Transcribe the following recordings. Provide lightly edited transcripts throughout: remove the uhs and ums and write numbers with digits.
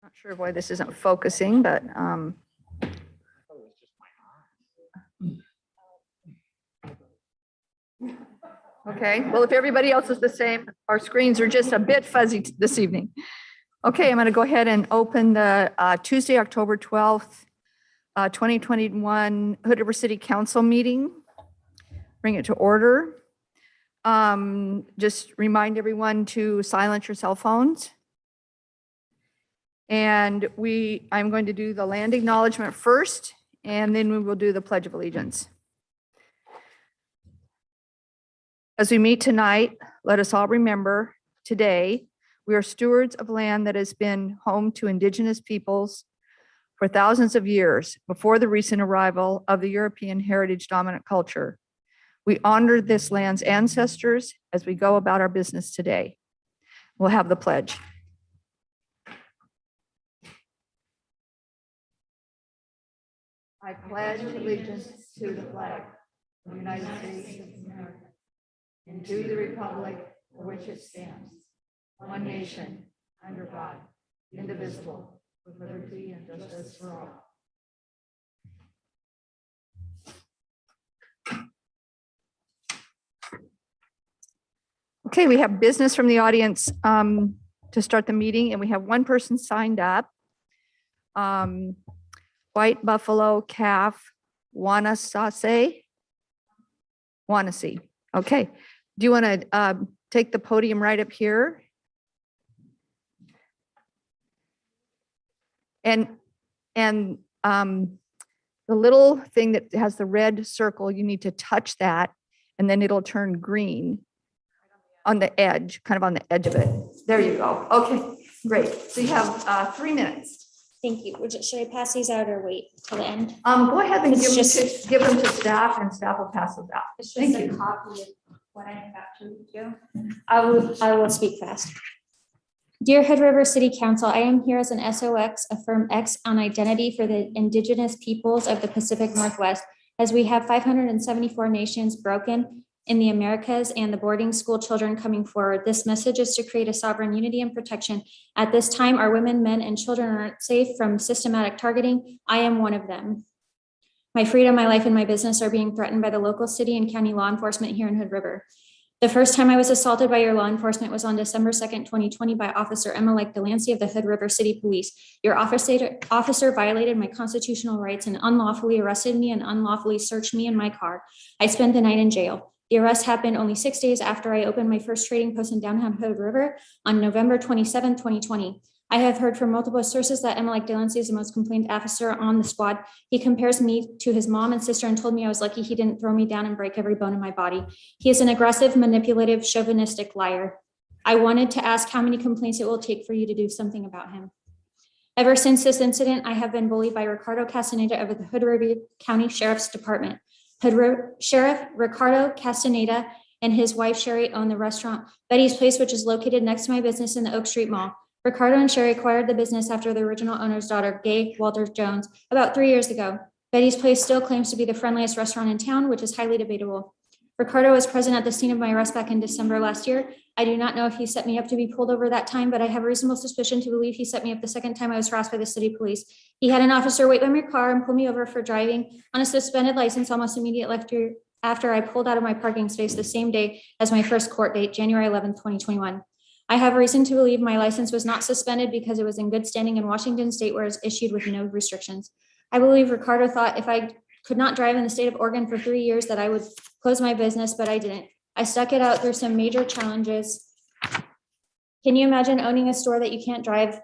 Not sure why this isn't focusing, but okay. Well, if everybody else is the same, our screens are just a bit fuzzy this evening. Okay, I'm going to go ahead and open the Tuesday, October 12th, 2021 Hood River City Council meeting. Bring it to order. Just remind everyone to silence your cell phones. And I'm going to do the land acknowledgement first, and then we will do the Pledge of Allegiance. As we meet tonight, let us all remember today, we are stewards of land that has been home to Indigenous peoples for thousands of years before the recent arrival of the European heritage dominant culture. We honor this land's ancestors as we go about our business today. We'll have the pledge. I pledge allegiance to the flag of the United States of America and to the republic for which it stands, one nation, under God, indivisible, with liberty and justice for all. Okay, we have business from the audience to start the meeting, and we have one person signed up. White Buffalo Calf Wanasee. Okay. Do you want to take the podium right up here? And the little thing that has the red circle, you need to touch that, and then it'll turn green on the edge, kind of on the edge of it. There you go. Okay, great. So you have 3 minutes. Thank you. Should I pass these out or wait till the end? Go ahead and It's give them to staff, and staff will pass those out. It's Thank just a you. copy of what I'm about to do. I will speak fast. Dear Hood River City Council, I am here as an SOX, a firm X on identity for the Indigenous peoples of the Pacific Northwest, as we have 574 nations broken in the Americas and the boarding school children coming forward. This message is to create a sovereign unity and protection. At this time, our women, men, and children aren't safe from systematic targeting. I am one of them. My freedom, my life, and my business are being threatened by the local city and county law enforcement here in Hood River. The first time I was assaulted by your law enforcement was on December 2nd, 2020 by Officer Emma Delancey of the Hood River City Police. Your officer violated my constitutional rights and unlawfully arrested me and unlawfully searched me in my car. I spent the night in jail. The arrest happened only 6 days after I opened my first trading post in downtown Hood River on November 27, 2020. I have heard from multiple sources that Emma Delancey is the most complained officer on the squad. He compares me to his mom and sister and told me I was lucky he didn't throw me down and break every bone in my body. He is an aggressive, manipulative, chauvinistic liar. I wanted to ask how many complaints it will take for you to do something about him. Ever since this incident, I have been bullied by Ricardo Castaneda of the Hood River County Sheriff's Department. Sheriff Ricardo Castaneda and his wife Sherry own the restaurant Betty's Place, which is located next to my business in the Oak Street Mall. Ricardo and Sherry acquired the business after the original owner's daughter, Gay Walter Jones, about 3 years ago. Betty's Place still claims to be the friendliest restaurant in town, which is highly debatable. Ricardo was present at the scene of my arrest back in December last year. I do not know if he set me up to be pulled over that time, but I have a reasonable suspicion to believe he set me up the second time I was harassed by the city police. He had an officer wait by my car and pull me over for driving on a suspended license almost immediately after I pulled out of my parking space the same day as my first court date, January 11th, 2021. I have reason to believe my license was not suspended because it was in good standing in Washington State, where it was issued with no restrictions. I believe Ricardo thought if I could not drive in the state of Oregon for 3 years that I would close my business, but I didn't. I stuck it out through some major challenges. Can you imagine owning a store that you can't drive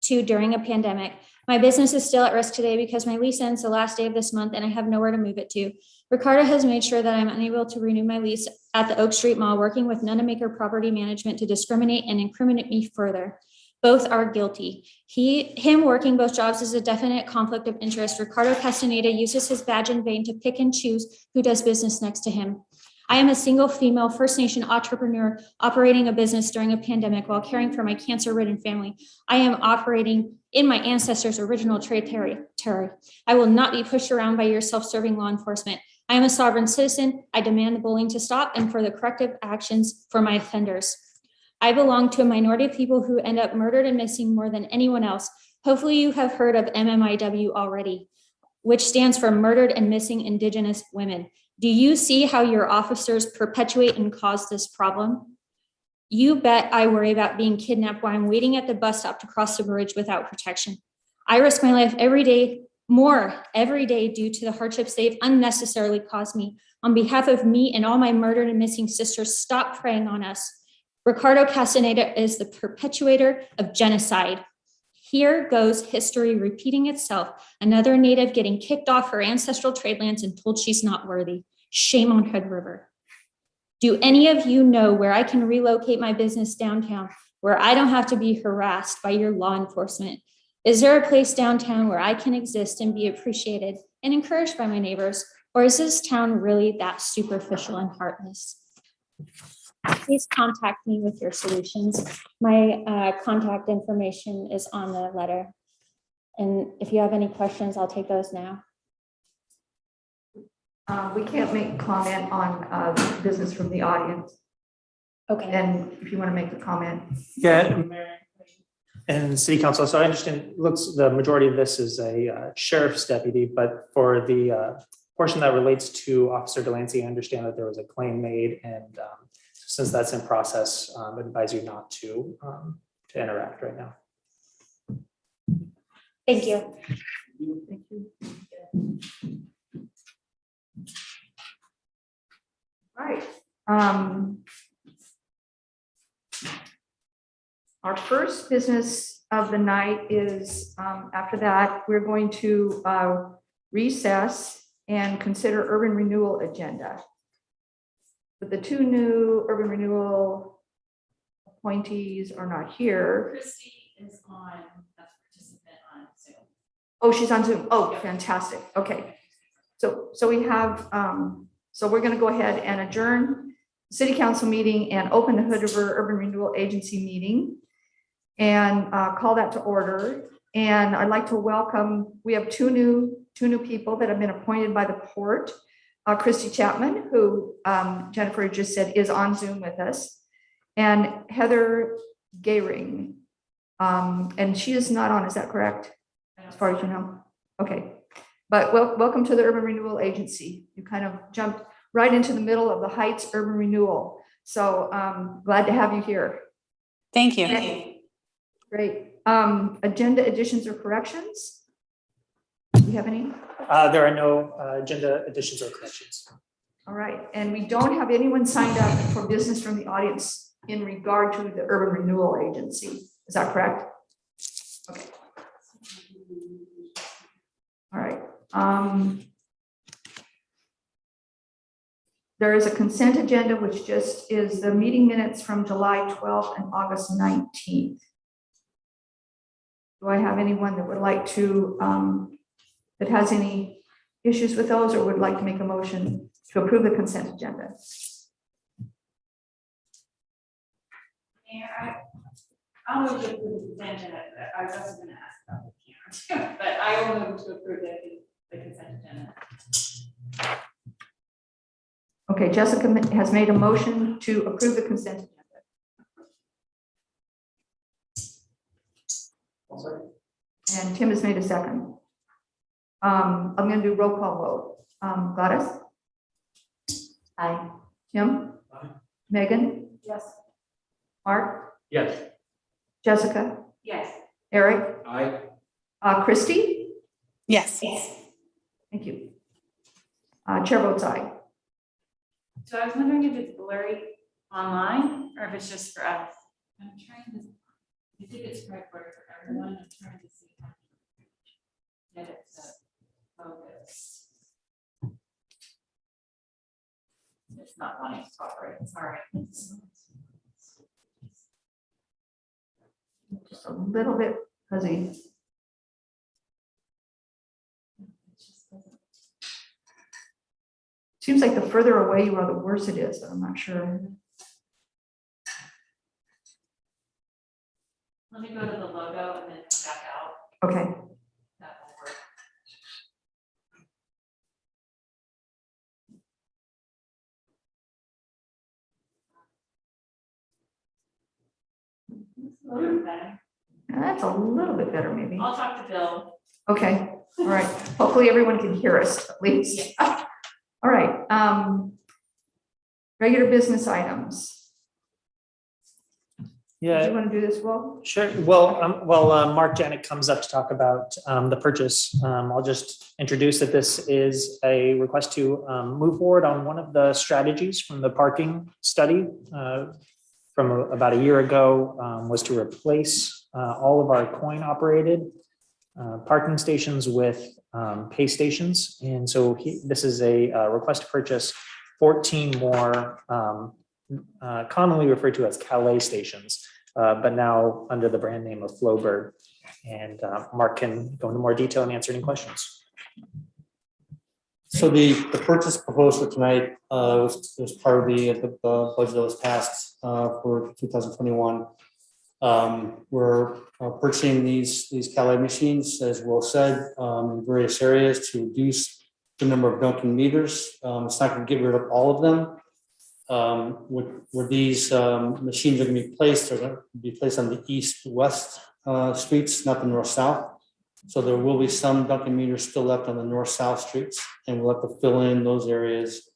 to during a pandemic? My business is still at risk today because my lease ends the last day of this month and I have nowhere to move it to. Ricardo has made sure that I'm unable to renew my lease at the Oak Street Mall, working with Nunamaker Property Management to discriminate and incriminate me further. Both are guilty. Him working both jobs is a definite conflict of interest. Ricardo Castaneda uses his badge in vain to pick and choose who does business next to him. I am a single female First Nation entrepreneur operating a business during a pandemic while caring for my cancer-ridden family. I am operating in my ancestors' original trade territory. I will not be pushed around by your self-serving law enforcement. I am a sovereign citizen. I demand the bullying to stop and for the corrective actions for my offenders. I belong to a minority of people who end up murdered and missing more than anyone else. Hopefully you have heard of MMIW already, which stands for Murdered and Missing Indigenous Women. Do you see how your officers perpetuate and cause this problem? You bet I worry about being kidnapped while I'm waiting at the bus stop to cross the bridge without protection. I risk my life every day, more every day, due to the hardships they've unnecessarily caused me. On behalf of me and all my murdered and missing sisters, stop preying on us. Ricardo Castaneda is the perpetuator of genocide. Here goes history repeating itself. Another native getting kicked off her ancestral trade lands and told she's not worthy. Shame on Hood River. Do any of you know where I can relocate my business downtown, where I don't have to be harassed by your law enforcement? Is there a place downtown where I can exist and be appreciated and encouraged by my neighbors? Or is this town really that superficial and heartless? Please contact me with your solutions. My contact information is on the letter. And if you have any questions, I'll take those now. We can't make comment on business from the audience. Okay. And if you want to make a comment. Yeah, and city council. So I understand, looks the majority of this is a sheriff's deputy, but for the portion that relates to Officer Delancey, I understand that there was a claim made, and since that's in process, I advise you not to interact right now. Thank you. Thank you. All right. Our first business of the night is, after that, we're going to recess and consider urban renewal agenda. But the two new urban renewal appointees are not here. Christy is on, that's a participant on Zoom. Oh, she's on Zoom. Oh, fantastic. Okay. So we have, so we're going to go ahead and adjourn the city council meeting and open the Hood River Urban Renewal Agency meeting and call that to order. And I'd like to welcome, we have two new people that have been appointed by the port. Christy Chapman, who Jennifer just said is on Zoom with us, and Heather Gehring. And she is not on, is that correct? As far as you know? Okay. But welcome to the Urban Renewal Agency. You kind of jumped right into the middle of the Heights Urban Renewal. So glad to have you here. Thank you. Great. Agenda additions or corrections? Do you have any? There are no agenda additions or corrections. All right. And we don't have anyone signed up for business from the audience in regard to the Urban Renewal Agency. Is that correct? Okay. All right. There is a consent agenda, which just is the meeting minutes from July 12th and August 19th. Do I have anyone that would like to, that has any issues with those or would like to make a motion to approve the consent agenda? Mayor, I'll move to approve the consent agenda. I was also gonna ask about the camera, but I will move to approve the consent agenda. Okay, Jessica has made a motion to approve the consent agenda. And Tim has made a second. I'm going to do roll call vote. Gladys? Aye. Tim? Aye. Megan? Yes. Mark? Yes. Jessica? Yes. Eric? Aye. Christy? Yes. Thank you. Chair votes aye. So I was wondering if it's blurry online or if it's just for us. I'm trying to, I think it's correct for everyone. I'm trying to see. That it's focus. It's not wanting to cooperate. Sorry. Just a little bit fuzzy. Seems like the further away you are, the worse it is, but I'm not sure. Let me go to the logo and then come back out. Okay. That will work. little better. That's a little bit better, maybe. I'll talk to Bill. Okay, all right. Hopefully everyone can hear us at least. All right. Regular business items. Do Yeah, you want to do this, Will? sure. Well, while Mark Janik comes up to talk about the purchase, I'll just introduce that this is a request to move forward on one of the strategies from the parking study from about a year ago, was to replace all of our coin-operated parking stations with pay stations. And so this is a request to purchase 14 more commonly referred to as Calais stations, but now under the brand name of Flowbird. And Mark can go into more detail and answer any questions. So the purchase proposed for tonight was part of the budget that was passed for 2021. We're purchasing these Calais machines, as Will said, in various areas to reduce the number of Dunkin' meters. It's not going to get rid of all of them. Where these machines are going to be placed, they're going to be placed on the east-west streets, not the north-south. So there will be some Dunkin' meters still left on the north-south streets, and we'll have to fill in those areas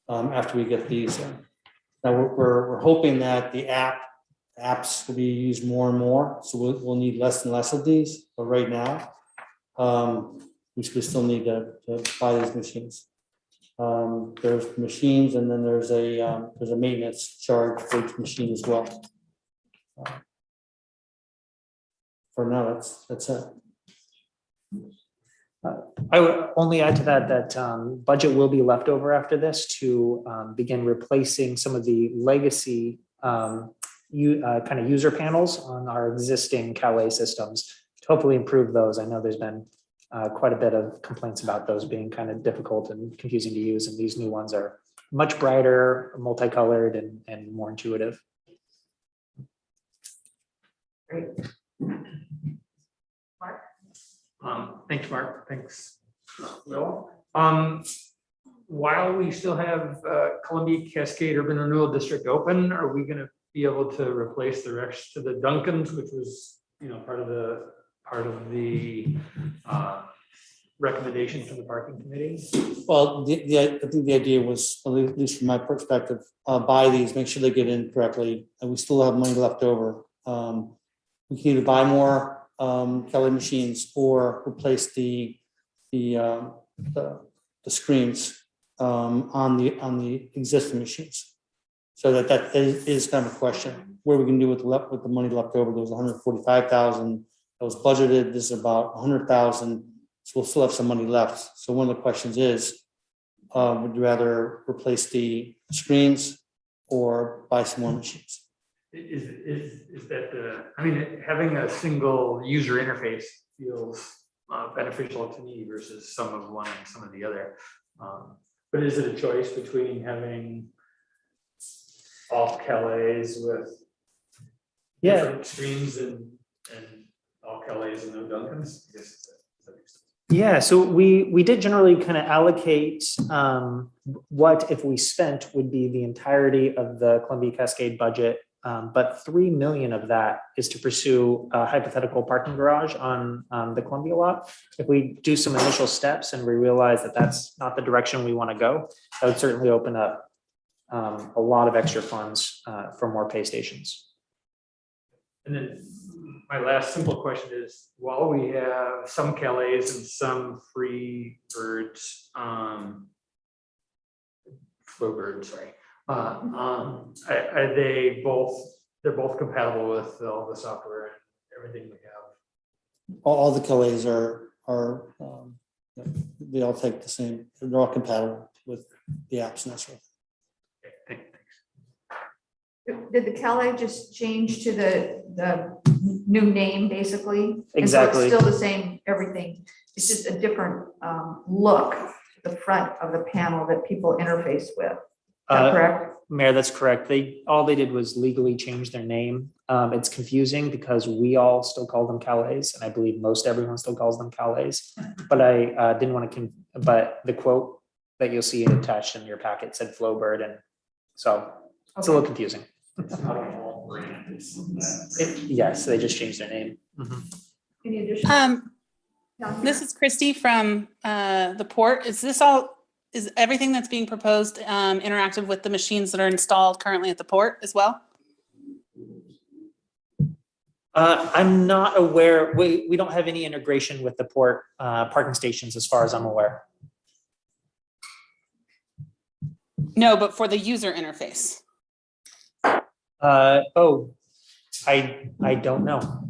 after we get these in. Now we're hoping that the apps will be used more and more, so we'll need less and less of these. But right now, we still need to buy these machines. There's machines, and then there's a maintenance charge for each machine as well. For now, that's it. I would only add to that budget will be left over after this to begin replacing some of the legacy kind of user panels on our existing Calais systems to hopefully improve those. I know there's been quite a bit of complaints about those being kind of difficult and confusing to use, and these new ones are much brighter, multicolored, and more intuitive. Great. Mark? Thanks, Mark. Thanks, Will. While we still have Columbia Cascade Urban Renewal District open, are we going to be able to replace the rest of the Duncans, which was, part of the recommendation from the parking committee? Well, I think the idea was, at least from my perspective, buy these, make sure they get in correctly, and we still have money left over. We can either buy more Kelly machines or replace the screens on the existing machines. So that is kind of a question. What are we going to do with the money left over? There was 145,000 that was budgeted. This is about 100,000. So we'll still have some money left. So one of the questions is, would you rather replace the screens or buy some more machines? Is that having a single user interface feels beneficial to me versus some of one and some of the other. But is it a choice between having all Calais with different screens and all Calais and no Duncans? I guess that makes sense. Yeah, so we did generally kind of allocate what, if we spent, would be the entirety of the Columbia Cascade budget. But 3 million of that is to pursue a hypothetical parking garage on the Columbia lot. If we do some initial steps and we realize that that's not the direction we want to go, that would certainly open up a lot of extra funds for more pay stations. And then my last simple question is, while we have some Calais and some free birds, Flowbird, sorry. Are they both? They're both compatible with all the software and everything we have. All the Calais are they all take the same. They're all compatible with the apps and that sort of thing. Thanks. Did the Calais just change to the new name, basically? Exactly. And so it's still the same, everything. It's just a different look to the front of the panel that people interface with. Is that correct? Mayor, that's correct. All they did was legally change their name. It's confusing because we all still call them Calais, and I believe most everyone still calls them Calais. But I didn't want to. But the quote that you'll see attached in your packet said Flowbird, and so it's a little confusing. It's not a whole brand. Yes, they just changed their name. Any additional? down This here? is Christy from the port. Is everything that's being proposed interactive with the machines that are installed currently at the port as well? I'm not aware, we don't have any integration with the port parking stations as far as I'm aware. No, but for the user interface. Oh, I don't know.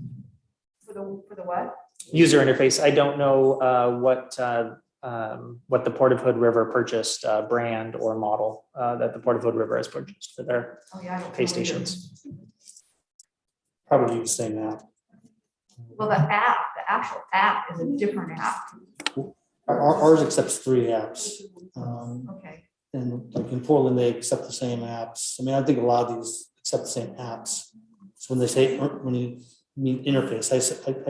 For the what? User interface, I don't know what the Port of Hood River purchased brand or model that the Port of Hood River has purchased for their Oh, yeah, I don't know pay either. stations. Probably the same app. Well, the actual app is a different app. Ours accepts 3 apps. Okay. And like in Portland, they accept the same apps. I mean, I think a lot of these accept the same apps. So when they say, when you mean interface, I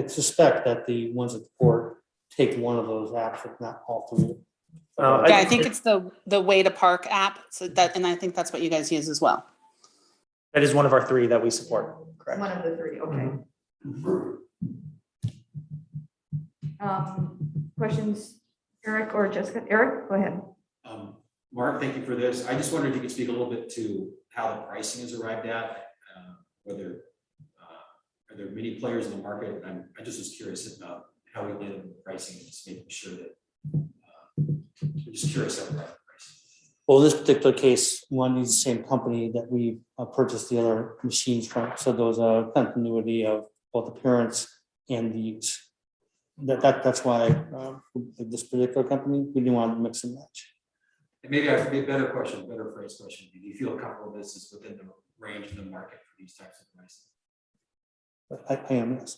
suspect that the ones at the port take one of those apps, if not all 3. Yeah, I think it's the Way to Park app. So that, and I think that's what you guys use as well. That is one of our 3 that we support, correct? One of the 3, okay. Questions, Eric or Jessica? Eric, go ahead. Mark, thank you for this. I just wondered if you could speak a little bit to how the pricing is arrived at, whether are there many players in the market? I just was curious about how we landed on the pricing, and just making sure that I'm just curious how we arrived at the pricing. Well, in this particular case, one is the same company that we purchased the other machines from. So there was a continuity of both appearance and the use. That's why this particular company, we didn't want to mix and match. And maybe I could be a better phrase question. Do you feel comfortable this is within the range of the market for these types of prices? But I am, yes.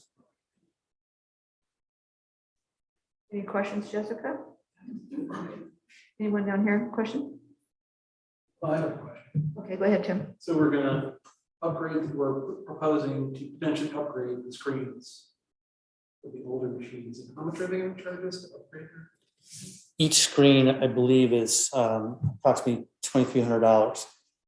Any questions, Jessica? Anyone down here, question? Well, I have a question. Okay, go ahead, Tim. So we're gonna we're proposing to potentially upgrade the screens for the older machines. And how much are they gonna charge us to upgrade them? Each screen, I believe, is approximately $2,300.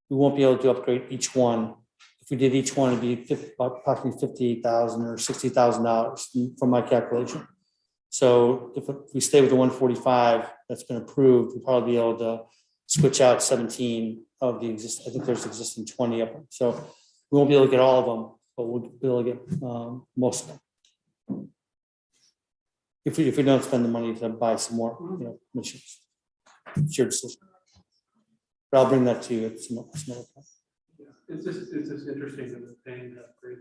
We won't be able to upgrade each one. If we did each one, it'd be approximately $58,000 or $60,000 from my calculation. So if we stay with the 145 that's been approved, we'll probably be able to switch out 17 of the existing. I think there's existing 20 of them. So we won't be able to get all of them, but we'll be able to get most of them. If we don't spend the money to buy some more, machines. It's your decision. But I'll bring that to you at some other time. Yeah, it's just interesting that we're paying to upgrade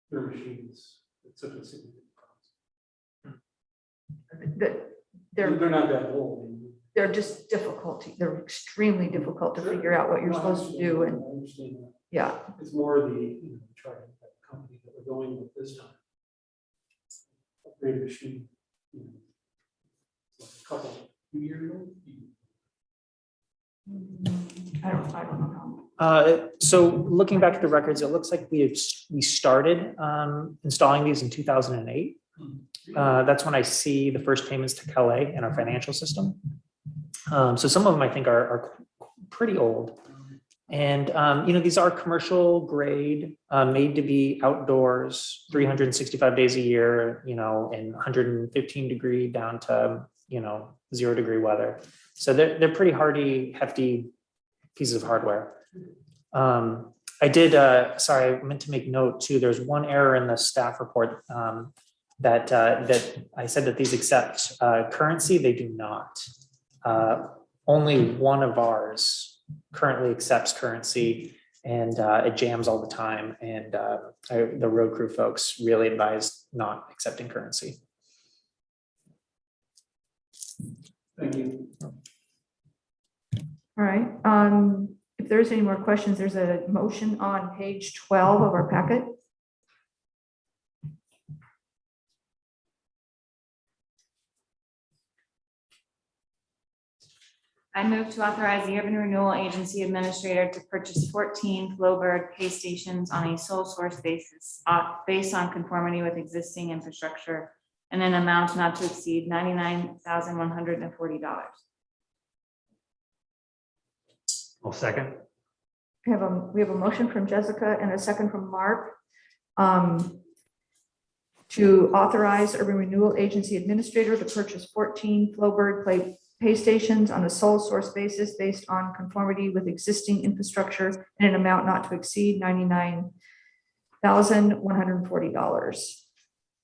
their machines. It's such a significant cost. They're not that old. They're just difficulty. They're extremely difficult to figure out what you're supposed to do. And I understand that. yeah, It's more the, trying to company that we're going with this time. Upgrade a machine. Like a few years ago. I don't know. So looking back at the records, it looks like we started installing these in 2008. That's when I see the first payments to Calais in our financial system. So some of them I think are pretty old. And, these are commercial grade, made to be outdoors, 365 days a year, in 115 degree down to, 0 degree weather. So they're pretty hardy, hefty pieces of hardware. I did, sorry, I meant to make note too. There's one error in the staff report that I said that these accept currency. They do not. Only one of ours currently accepts currency, and it jams all the time. And the road crew folks really advised not accepting currency. Thank you. All right. If there's any more questions, there's a motion on page 12 of our packet. I move to authorize the Urban Renewal Agency Administrator to purchase 14 Flowbird pay stations on a sole source basis, based on conformity with existing infrastructure, and an amount not to exceed $99,140. I'll second. we have a motion from Jessica and a second from Mark to authorize Urban Renewal Agency Administrator to purchase 14 Flowbird pay stations on a sole source basis based on conformity with existing infrastructure in an amount not to exceed $99,140.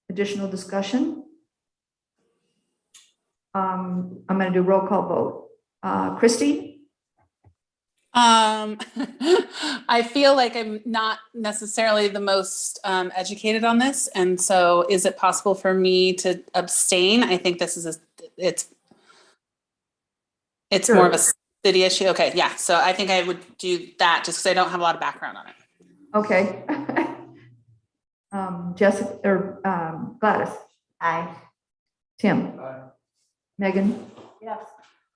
Additional discussion? I'm going to do roll call vote. Christy? I feel like I'm not necessarily the most educated on this, and so is it possible for me to abstain? I think this is it's more of a city issue. Okay, yeah. So I think I would do that just because I don't have a lot of background on it. Okay. Jessica or Gladys? Aye. Tim? Aye. Megan? Yes.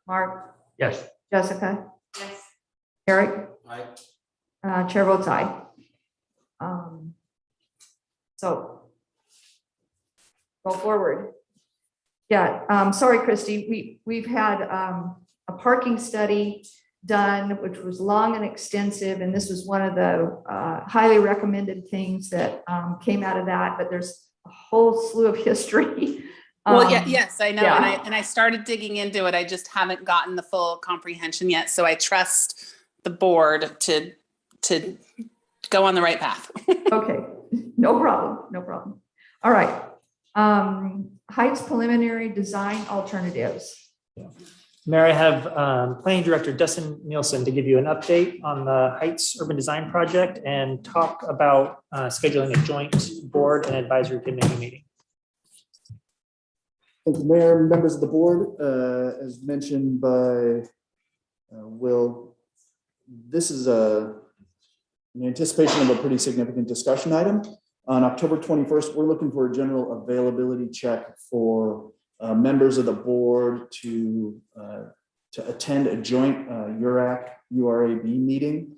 Mark? Yes. Jessica? Yes. Eric? Aye. Chair votes aye. So go forward. Yeah, sorry, Christy, we've had a parking study done, which was long and extensive, and this was one of the highly recommended things that came out of that, but there's a whole slew of history. Well, yes, I know, yeah. and I started digging into it. I just haven't gotten the full comprehension yet, so I trust the board to go on the right path. Okay, no problem. All right. Heights preliminary design alternatives. Mayor, I have Planning Director Dustin Nielsen to give you an update on the Heights Urban Design Project and talk about scheduling a joint board and advisory committee meeting. Thank you, Mayor, members of the board. As mentioned by Will, this is in anticipation of a pretty significant discussion item. On October 21st, we're looking for a general availability check for members of the board to attend a joint URAB meeting.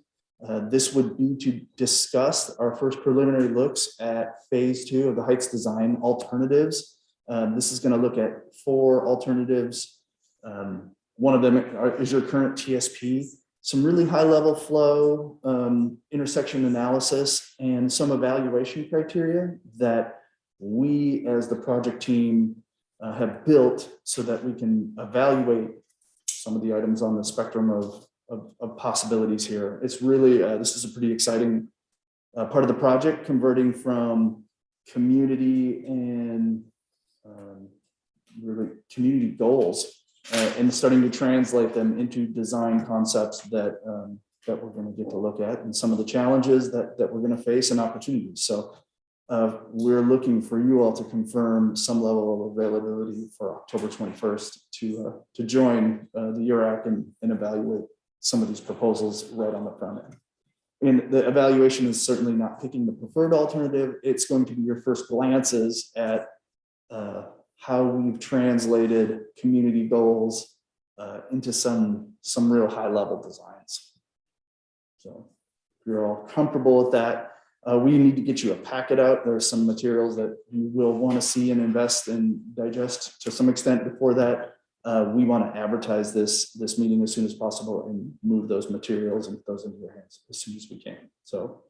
This would be to discuss our first preliminary looks at phase 2 of the Heights design alternatives. This is going to look at 4 alternatives. One of them is your current TSP, some really high level flow, intersection analysis, and some evaluation criteria that we as the project team have built so that we can evaluate some of the items on the spectrum of possibilities here. It's really, this is a pretty exciting part of the project, converting from community and really community goals and starting to translate them into design concepts that we're going to get to look at, and some of the challenges that we're going to face and opportunities. So we're looking for you all to confirm some level of availability for October 21st to join the URAC and evaluate some of these proposals right on the front end. And the evaluation is certainly not picking the preferred alternative. It's going to be your first glances at how we've translated community goals into some real high level designs. So if you're all comfortable with that, we need to get you a packet out. There are some materials that you will want to see and invest and digest to some extent before that. We want to advertise this meeting as soon as possible and move those materials and put those into your hands as soon as we can. So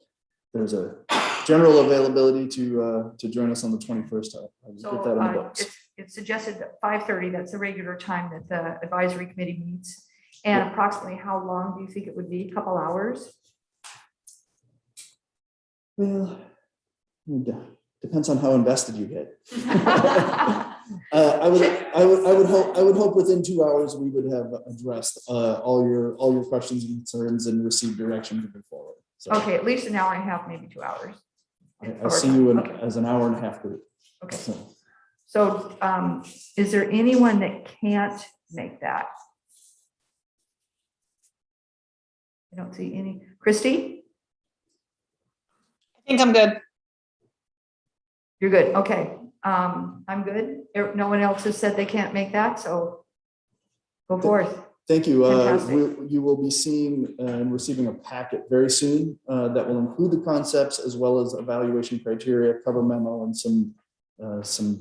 there's a general availability to join us on the 21st. I'll get that in the books. It's suggested that 5:30, that's the regular time that the advisory committee meets. And approximately how long do you think it would be? A couple hours? Well, depends on how invested you get. I would hope within 2 hours we would have addressed all your questions and concerns and received direction moving forward. So, Okay, at least an hour and a half, maybe 2 hours. I see you as an hour and a half group. Okay. So is there anyone that can't make that? I don't see any. Christy? I think I'm good. You're good. Okay. I'm good. No one else has said they can't make that, so go forth. Thank you. Fantastic. You will be seeing and receiving a packet very soon that will include the concepts as well as evaluation criteria, cover memo, and some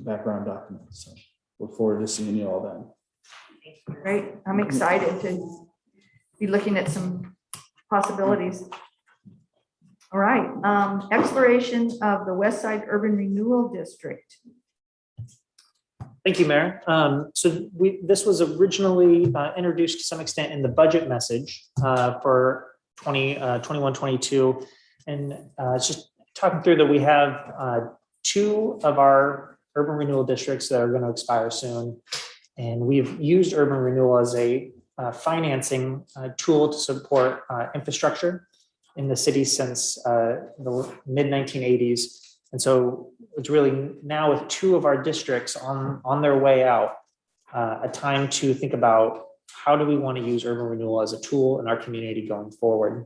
background documents. So look forward to seeing you all then. Great. I'm excited to be looking at some possibilities. All right, exploration of the West Side Urban Renewal District. Thank you, Mayor. So this was originally introduced to some extent in the budget message for 21-22. And it's just talking through that we have two of our urban renewal districts that are going to expire soon. And we've used urban renewal as a financing tool to support infrastructure in the city since the mid 1980s. And so it's really now with two of our districts on their way out, a time to think about how do we want to use urban renewal as a tool in our community going forward.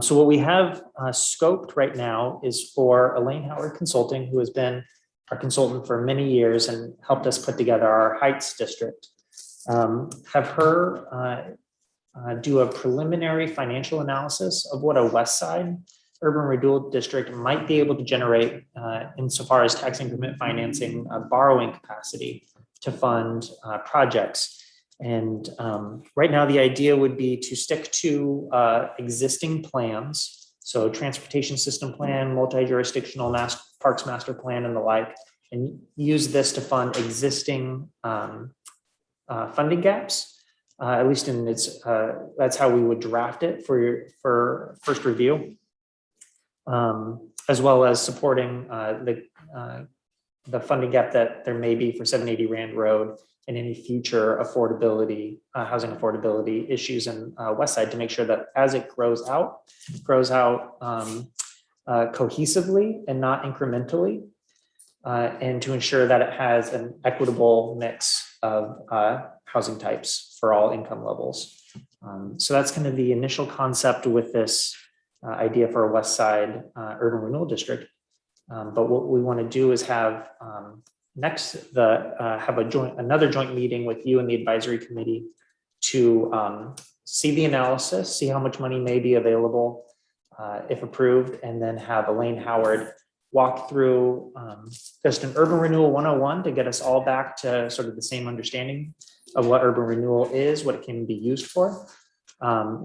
So what we have scoped right now is for Elaine Howard Consulting, who has been our consultant for many years and helped us put together our Heights district. Have her do a preliminary financial analysis of what a West Side urban renewal district might be able to generate insofar as tax increment financing borrowing capacity to fund projects. And right now, the idea would be to stick to existing plans. So transportation system plan, multi-jurisdictional parks master plan and the like, and use this to fund existing funding gaps. At least in its, that's how we would draft it for first review. As well as supporting the funding gap that there may be for 780 Rand Road and any future affordability, housing affordability issues in West Side to make sure that as it grows out cohesively and not incrementally, and to ensure that it has an equitable mix of housing types for all income levels. So that's kind of the initial concept with this idea for a West Side urban renewal district. But what we want to do is have another joint meeting with you and the advisory committee to see the analysis, see how much money may be available if approved, and then have Elaine Howard walk through just an urban renewal 101 to get us all back to sort of the same understanding of what urban renewal is, what it can be used for.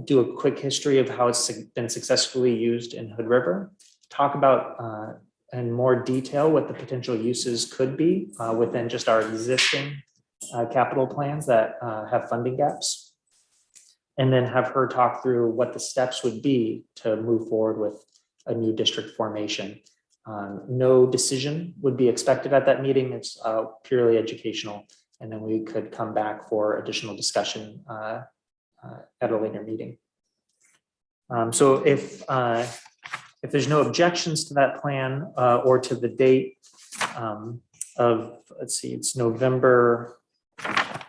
Do a quick history of how it's been successfully used in Hood River, talk about in more detail what the potential uses could be within just our existing capital plans that have funding gaps, and then have her talk through what the steps would be to move forward with a new district formation. No decision would be expected at that meeting. It's purely educational, and then we could come back for additional discussion at a later meeting. So if there's no objections to that plan or to the date of, let's see, it's November, I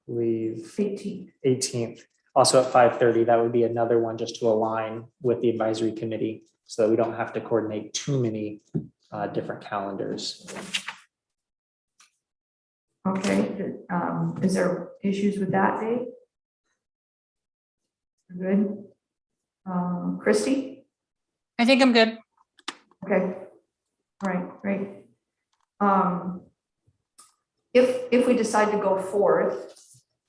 believe 18th, also at 5:30, that would be another one just to align with the advisory committee so that we don't have to coordinate too many different calendars. Okay, is there issues with that date? Good. Christy? I think I'm good. Okay. All right, great. If we decide to go forth,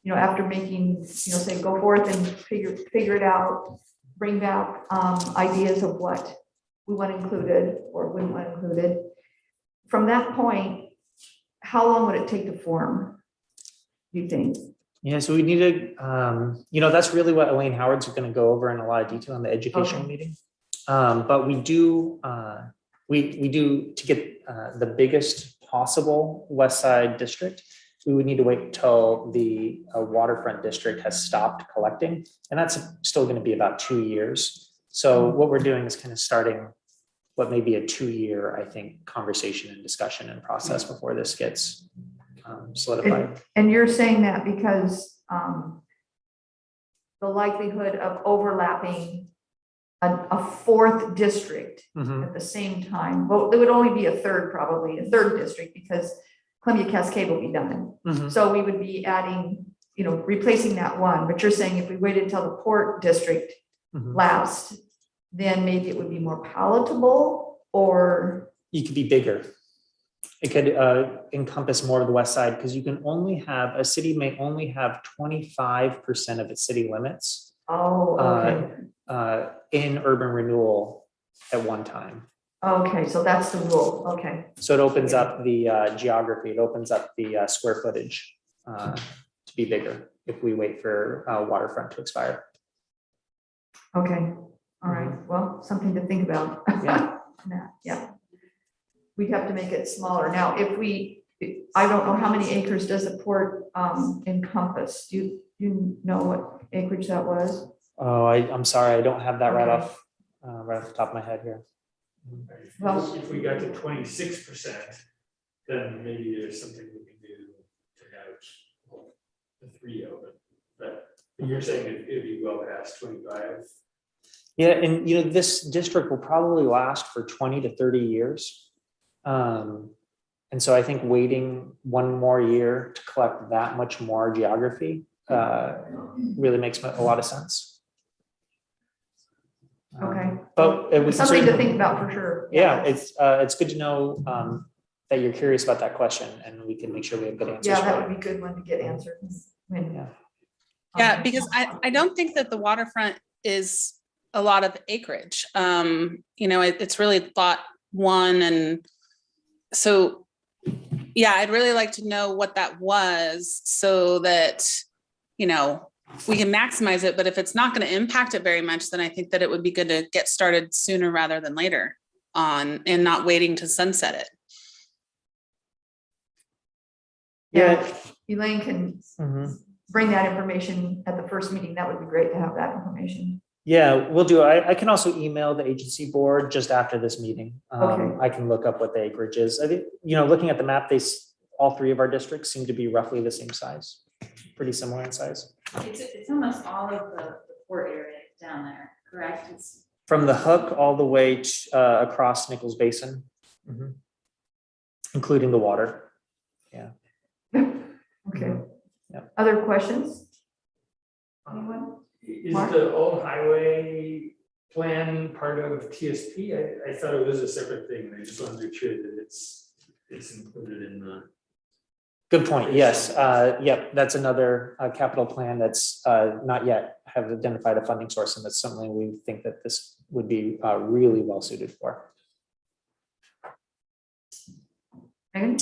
after making, say go forth and figure it out, bring back ideas of what we want included or wouldn't want included. From that point, how long would it take to form, do you think? Yeah, so we need to, that's really what Elaine Howard's going to go over in a lot of detail in the educational meeting. But we do to get the biggest possible West Side district, we would need to wait until the Waterfront district has stopped collecting. And that's still going to be about 2 years. So what we're doing is kind of starting what may be a 2-year, I think, conversation and discussion and process before this gets solidified. And you're saying that because the likelihood of overlapping a fourth district at the same time, well, there would only be a third district because Columbia Cascade will be done. So we would be adding, replacing that one. But you're saying if we waited until the Port district lapsed, then maybe it would be more palatable, or you could be bigger. It could encompass more of the West Side because you can only have, a city may only have 25% of its city limits Oh, okay. in urban renewal at one time. Okay, so that's the rule. Okay. So it opens up the geography, it opens up the square footage to be bigger if we wait for waterfront to expire. Okay. All right. Well, something to think about. Yeah. Yeah. We'd have to make it smaller. Now, I don't know how many acres does the port encompass? Do you know what acreage that was? Oh, I'm sorry, I don't have that right Okay. off the top of my head here. Well- If we got to 26%, then maybe there's something we can do to have the 3 open. But you're saying it'd be well past 25. Yeah, and this district will probably last for 20 to 30 years. And so I think waiting one more year to collect that much more geography really makes a lot of sense. Okay. But we can Something to certainly- think about for sure. Yeah, it's good to know that you're curious about that question, and we can make sure we have good answers. Yeah, that for would you. be a good one to get answered. Yeah. Yeah, because I don't think that the waterfront is a lot of acreage. It's really lot 1. And so, yeah, I'd really like to know what that was so that, we can maximize it. But if it's not going to impact it very much, then I think that it would be good to get started sooner rather than later and not waiting to sunset it. Yeah, Elaine can Mhm. bring that information at the first meeting. That would be great to have that information. Yeah, we'll do. I can also email the agency board just after this meeting. Okay. I can look up what the acreage is. I think, looking at the map, all 3 of our districts seem to be roughly the same size, pretty similar in size. It's almost all of the port area down there, correct? From the hook all the way across Nichols Basin, including the water. Okay. Yeah. Other questions? Anyone? Is Mark? the old highway plan part of TSP? I thought it was a separate thing. I just wanted to make sure that it's included in the. Good point. Yes. Yep. That's another capital plan that's not yet have identified a funding source, and that's something we think that this would be really well suited for. Megan?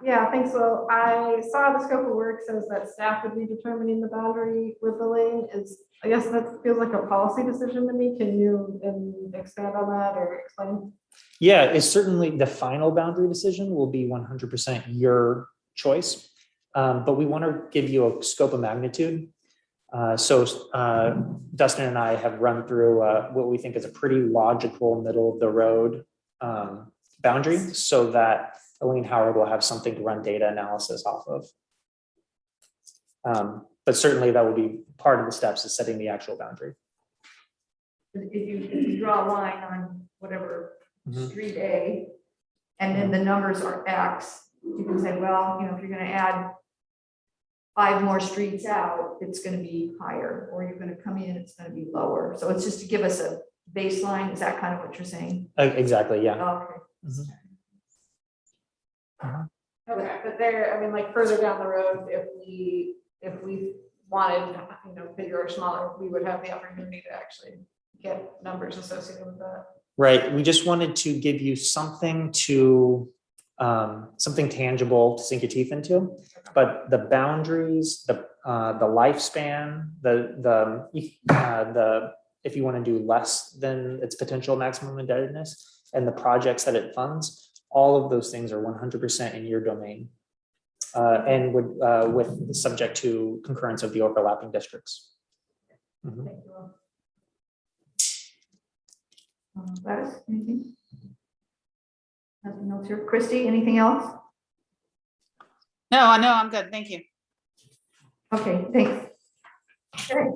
Yeah, thanks. So I saw the scope of work says that staff would be determining the boundary with the lane. I guess that feels like a policy decision to me. Can you expand on that or explain? Yeah, it's certainly the final boundary decision will be 100% your choice, but we want to give you a scope of magnitude. So Dustin and I have run through what we think is a pretty logical middle of the road boundary, so that Elaine Howard will have something to run data analysis off of. But certainly that will be part of the steps is setting the actual boundary. If you draw a line on whatever Mhm. street A, and then the numbers are X, you can say, well, if you're gonna add 5 more streets out, it's gonna be higher, or you're gonna come in, it's gonna be lower. So it's just to give us a baseline. Is that kind of what you're saying? Exactly, yeah. Okay. Mhm. Okay, but there, like further down the road, if we wanted, bigger or smaller, we would have the opportunity to actually get numbers associated with that. Right. We just wanted to give you something something tangible to sink your teeth into, but the boundaries, the lifespan, the if you want to do less than its potential maximum indebtedness, and the projects that it funds, all of those things are 100% in your domain, and with subject to concurrence of the overlapping districts. Mhm. Thank you. Gladys, anything? Nothing else here. Christy, anything else? No, I'm good. Thank you. Okay, thanks. Okay.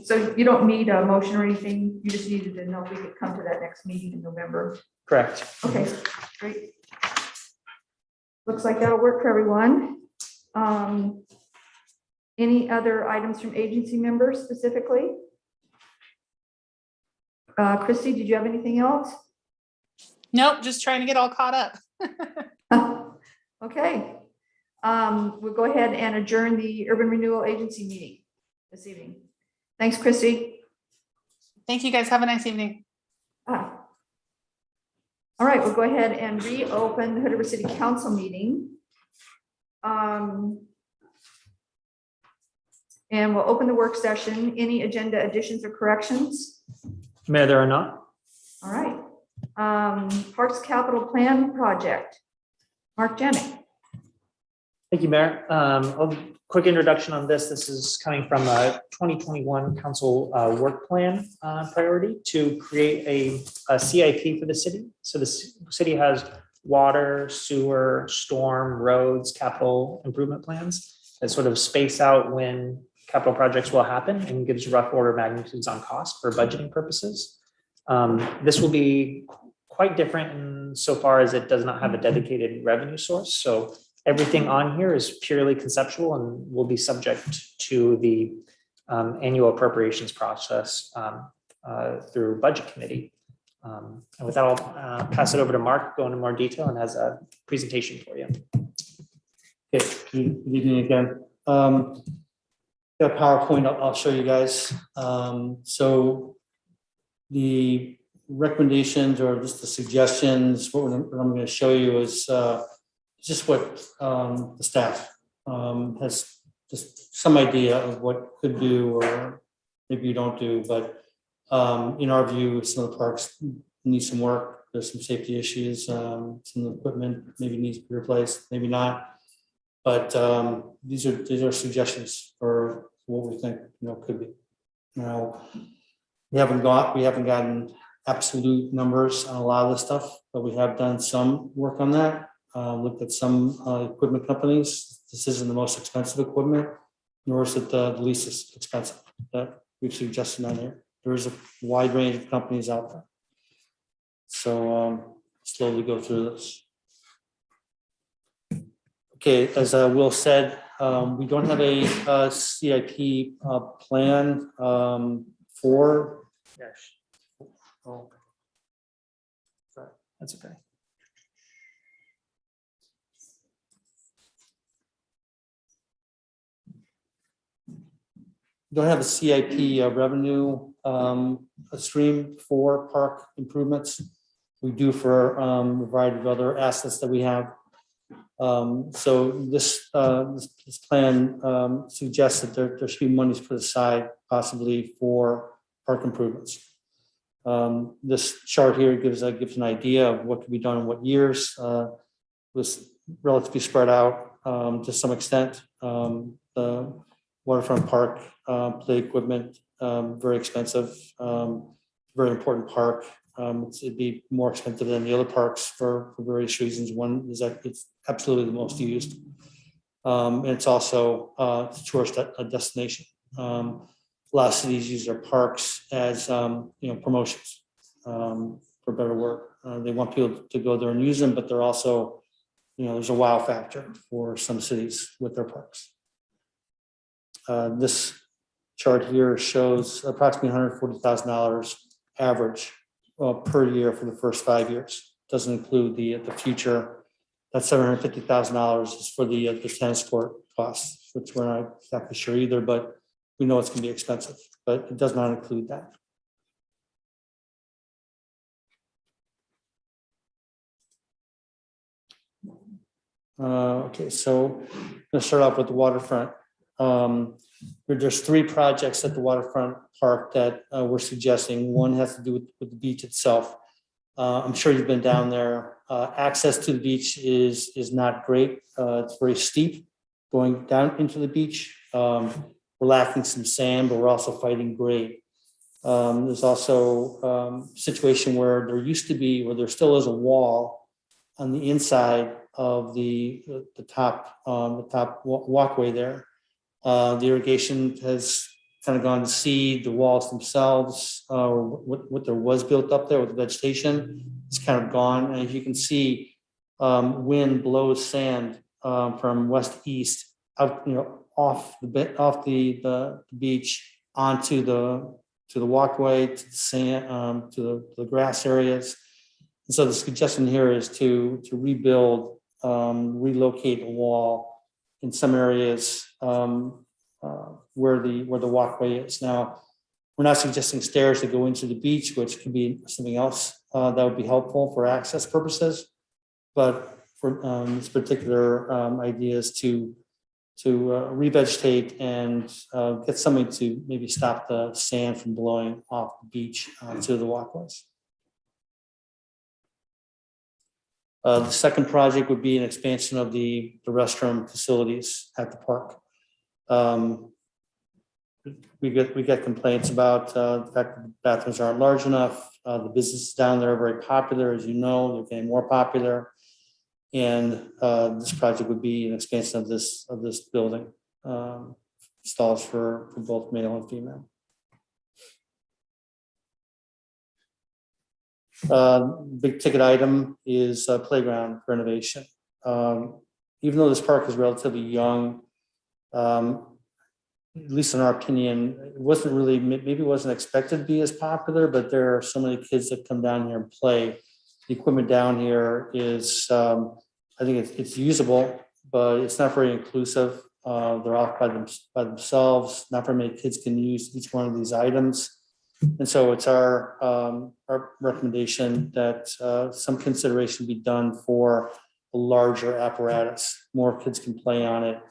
So you don't need a motion or anything. You just needed to know if we could come to that next meeting in November. Correct. Okay, great. Looks like that'll work for everyone. Any other items from agency members specifically? Christy, did you have anything else? Nope, just trying to get all caught up. Okay. We'll go ahead and adjourn the Urban Renewal Agency meeting. this evening. Thanks, Christy. Thank you, guys. Have a nice evening. Ah. All right, we'll go ahead and reopen the Hood River City Council meeting. And we'll open the work session. Any agenda additions or corrections? Mayor, there are not. All right. Parks Capital Plan Project. Mark Janik. Thank you, Mayor. A quick introduction on this. This is coming from a 2021 council work plan priority to create a CIP for the city. So the city has water, sewer, storm, roads, capital improvement plans that sort of space out when capital projects will happen and gives rough order of magnitudes on cost for budgeting purposes. This will be quite different insofar as it does not have a dedicated revenue source. So everything on here is purely conceptual and will be subject to the annual appropriations process through budget committee. And with that, I'll pass it over to Mark, go into more detail and has a presentation for you. Okay, good evening again. Got a PowerPoint I'll show you guys. So the recommendations or just the suggestions, what I'm going to show you is just what the staff has just some idea of what could do or maybe you don't do, but in our view, some of the parks need some work. There's some safety issues, some equipment maybe needs to be replaced, maybe not. But these are suggestions for what we think could be. Now we haven't gotten absolute numbers on a lot of this stuff, but we have done some work on that. Looked at some equipment companies. This isn't the most expensive equipment, nor is it the least expensive that we've suggested on here. There is a wide range of companies out there. So slowly go through this. Okay, as Will said, we don't have a CIP plan for. Yes. Oh. Sorry, that's okay. Don't have a CIP revenue stream for park improvements. We do for a variety of other assets that we have. So this plan suggests that there should be monies put aside possibly for park improvements. This chart here gives an idea of what can be done in what years. Was relatively spread out to some extent. The Waterfront Park play equipment, very expensive, very important park. It'd be more expensive than the other parks for various reasons. One is that it's absolutely the most used. And it's also a tourist destination. A lot of cities use their parks as promotions, for better word. They want people to go there and use them, but they're also, there's a wow factor for some cities with their parks. This chart here shows approximately $140,000 average per year for the first 5 years. Doesn't include the future. That $750,000 is for the tennis court costs, which we're not exactly sure either, but we know it's going to be expensive, but it does not include that. Okay, so I'm going to start off with the waterfront. There's 3 projects at the Waterfront Park that we're suggesting. One has to do with the beach itself. I'm sure you've been down there. Access to the beach is not great. It's very steep going down into the beach. We're lacking some sand, but we're also fighting grade. There's also a situation where there still is a wall on the inside of the top walkway there. The irrigation has kind of gone to seed. The walls themselves, what there was built up there with the vegetation, is kind of gone. And as you can see, wind blows sand from west east out, off the beach onto the walkway, to the sand, to the grass areas. And so the suggestion here is to rebuild, relocate a wall in some areas where the walkway is. Now, we're not suggesting stairs that go into the beach, which could be something else that would be helpful for access purposes. But for this particular idea is to revegetate and get something to maybe stop the sand from blowing off the beach to the walkways. The second project would be an expansion of the restroom facilities at the park. We get complaints about the fact that the bathrooms aren't large enough. The businesses down there are very popular, as you know, they're getting more popular. And this project would be an expansion of this building, stalls for both male and female. Big ticket item is playground renovation. Even though this park is relatively young, at least in our opinion, it wasn't really, maybe it wasn't expected to be as popular, but there are so many kids that come down here and play. The equipment down here is, I think it's usable, but it's not very inclusive. They're off by themselves. Not very many kids can use each one of these items. And so it's our recommendation that some consideration be done for a larger apparatus. More kids can play on it.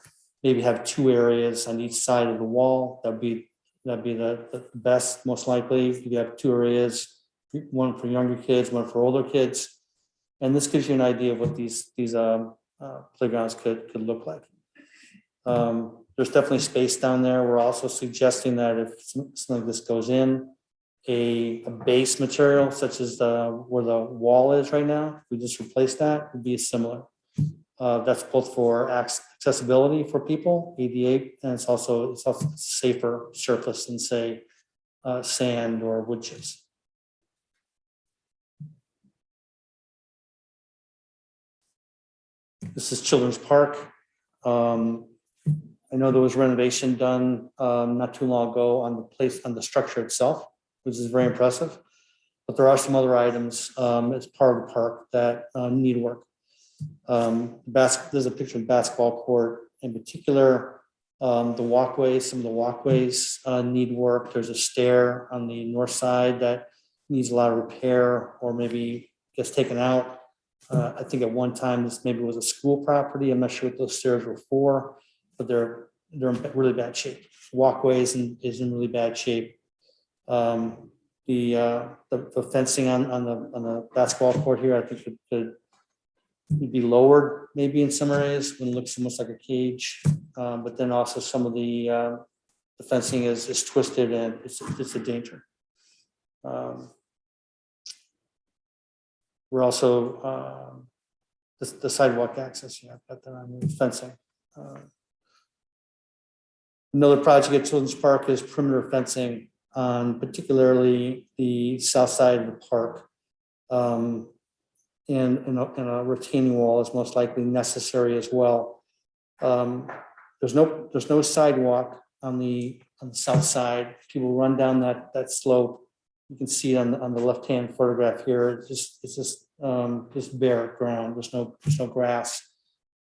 Maybe have 2 areas on each side of the wall. That'd be the best, most likely. If you have 2 areas, one for younger kids, one for older kids. And this gives you an idea of what these playgrounds could look like. There's definitely space down there. We're also suggesting that if something like this goes in, a base material such as where the wall is right now, we just replace that, would be similar. That's both for accessibility for people, ADA, and it's also a safer surface than, say, sand or wood chips. This is Children's Park. I know there was renovation done not too long ago on the structure itself, which is very impressive. But there are some other items as part of the park that need work. There's a picture of the basketball court in particular. The walkways, some of the walkways need work. There's a stair on the north side that needs a lot of repair or maybe gets taken out. I think at one time this maybe was a school property. I'm not sure what those stairs were for, but they're in really bad shape. Walkways is in really bad shape. The fencing on the basketball court here, I think could be lowered maybe in some areas when it looks almost like a cage. But then also some of the fencing is twisted and it's a danger. We're also the sidewalk access. Yeah, I've got that on the fencing. Another project at Children's Park is perimeter fencing on particularly the south side of the park. And a retaining wall is most likely necessary as well. There's no sidewalk on the south side. People run down that slope. You can see on the left-hand photograph here. It's just bare ground. There's no grass.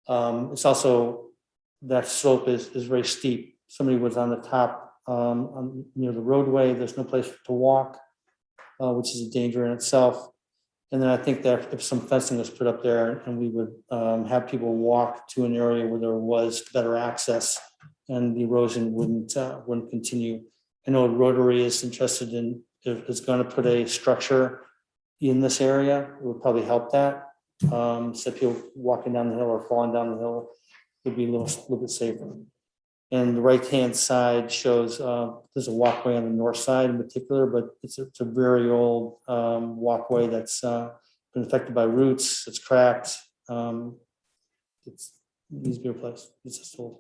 It's also that slope is very steep. Somebody was on the top near the roadway. There's no place to walk, which is a danger in itself. And then I think that if some fencing was put up there and we would have people walk to an area where there was better access and the erosion wouldn't continue. I know Rotary is interested in, is going to put a structure in this area. It would probably help that. So people walking down the hill or falling down the hill would be a little bit safer. And the right-hand side shows there's a walkway on the north side in particular, but it's a very old walkway that's been affected by roots. It's cracked. It needs to be replaced. It's just old.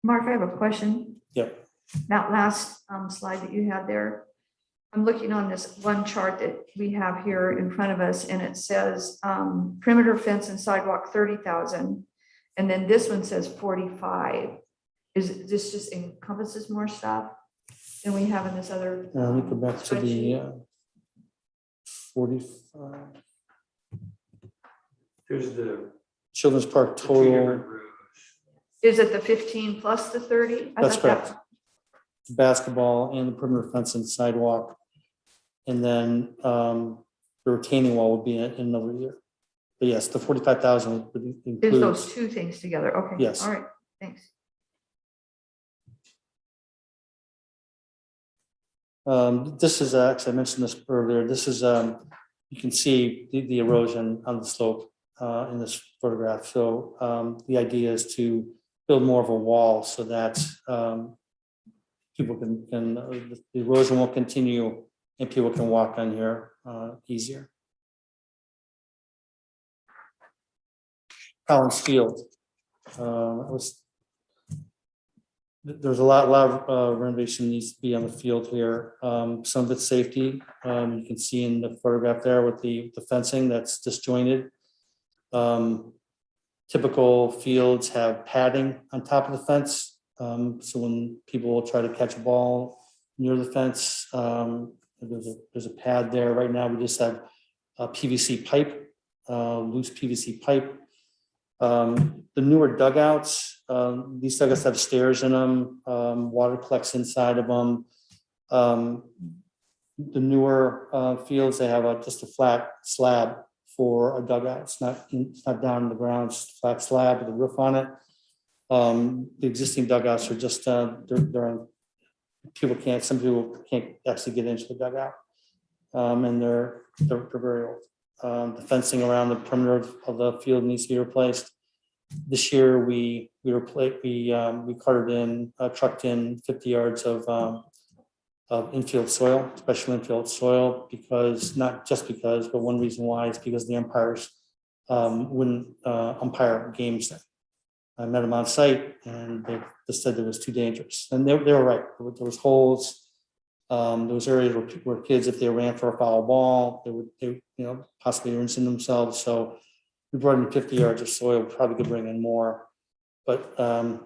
Mark, I have a question. Yep. That last slide that you had there, I'm looking on this one chart that we have here in front of us, and it says perimeter fence and sidewalk 30,000. And then this one says 45. Is this just encompasses more stuff than we have in this other? Let me go back to the 45. There's the Children's Park two total. different rows. Is it the 15 plus the 30? I That's thought that- correct. Basketball and the perimeter fence and sidewalk. And then the retaining wall would be in another year. But yes, the 45,000 would Is include. those two things together? Okay. Yes. All right, thanks. This is actually, I mentioned this earlier. This is you can see the erosion on the slope in this photograph. So the idea is to build more of a wall so that people can the erosion will continue and people can walk on here easier. Collins Field. There's a lot of renovation needs to be on the field here. Some of it's safety. You can see in the photograph there with the fencing that's disjointed. Typical fields have padding on top of the fence. So when people try to catch a ball near the fence, there's a pad there. Right now, we just have a PVC pipe, loose PVC pipe. The newer dugouts, these dugouts have stairs in them, water collects inside of them. The newer fields, they have just a flat slab for a dugout. It's not down in the ground, it's a flat slab with a roof on it. The existing dugouts are just, some people can't actually get into the dugout. And they're very old. The fencing around the perimeter of the field needs to be replaced. This year, we carted in, trucked in 50 yards of infield soil, special infield soil, because not just because, but one reason why is because the umpires wouldn't umpire games then. I met them on site, and they just said it was too dangerous, and they were right. There was holes. There was areas where kids, if they ran for a foul ball, they possibly rinsing themselves. So we brought in 50 yards of soil. We probably could bring in more, but the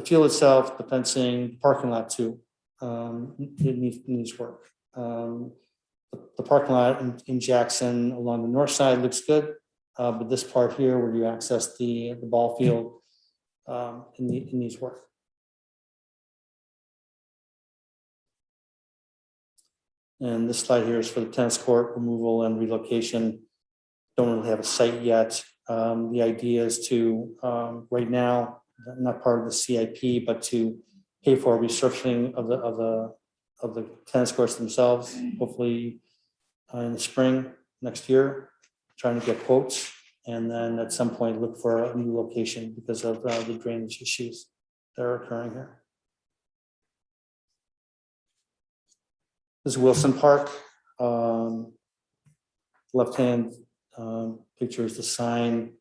field itself, the fencing, the parking lot too, it needs work. The parking lot in Jackson along the north side looks good, but this part here where you access the ball field, it needs work. And this slide here is for the tennis court removal and relocation. Don't really have a site yet. The idea is to, right now, not part of the CIP, but to pay for resurfacing of the tennis courts themselves, hopefully in the spring next year, trying to get quotes, and then at some point look for a new location because of the drainage issues that are occurring here. This is Wilson Park. Left-hand picture is the sign.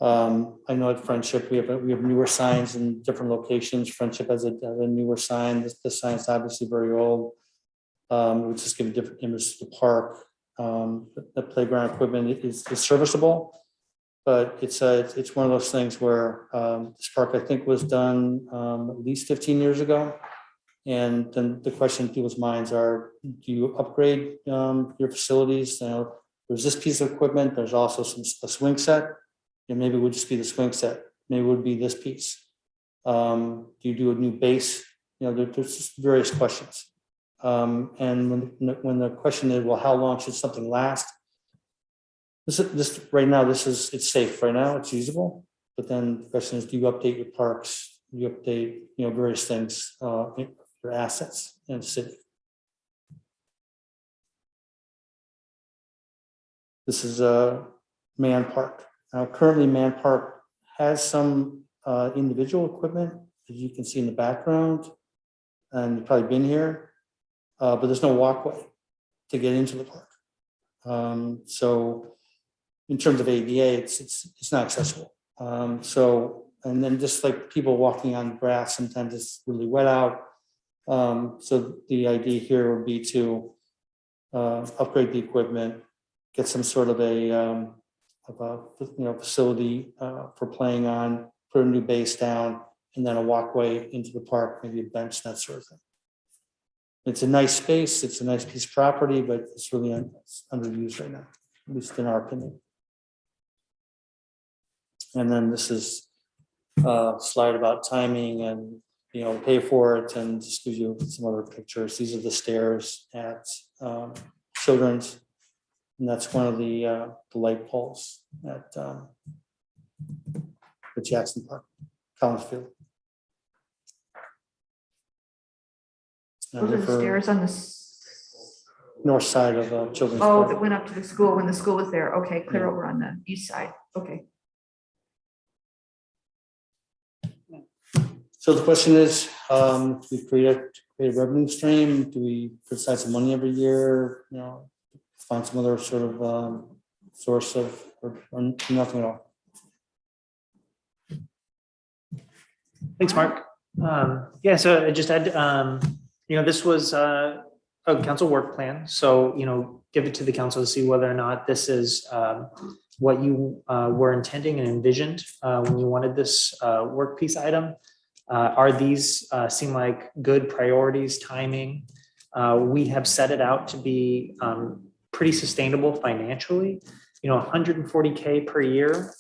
I know at Friendship we have newer signs in different locations. Friendship has a newer sign. This sign is obviously very old. We'll just give a different image to the park. The playground equipment is serviceable, but it's one of those things where this park, I think, was done at least 15 years ago. And then the question in people's minds are, do you upgrade your facilities? There's this piece of equipment. There's also a swing set. And maybe it would just be the swing set. Maybe it would be this piece. Do you do a new base? There's just various questions. And when the question is, well, how long should something last? This right now, it's safe right now. It's usable. But then the question is, do you update your parks? Do you update various things, your assets in the city? This is Man Park. Now, currently, Man Park has some individual equipment, as you can see in the background, and you've probably been here, but there's no walkway to get into the park. So, in terms of ADA, it's not accessible. And then just like people walking on grass, sometimes it's really wet out. So the idea here would be to upgrade the equipment, get some sort of a facility for playing on, put a new base down, and then a walkway into the park, maybe a bench, that sort of thing. It's a nice space, it's a nice piece of property, but it's really underused right now, at least in our opinion. And then this is slide about timing and, pay for it, and just gives you some other pictures. These are the stairs at Children's. And that's one of the light poles at the Jackson Park, Collins Field. And Those are the for stairs on the, north side of Children's oh, Park. that went up to the school when the school was there. Okay, clear over on the east side. Okay. So the question is, we create a revenue stream. Do we put aside some money every year? Find some other sort of source of, or nothing at all? Thanks, Mark. Yeah, so I just had, this was a council work plan. So, give it to the council to see whether or not this is what you were intending and envisioned when you wanted this work piece item. Are these seem like good priorities, timing? We have set it out to be pretty sustainable financially. 140K per year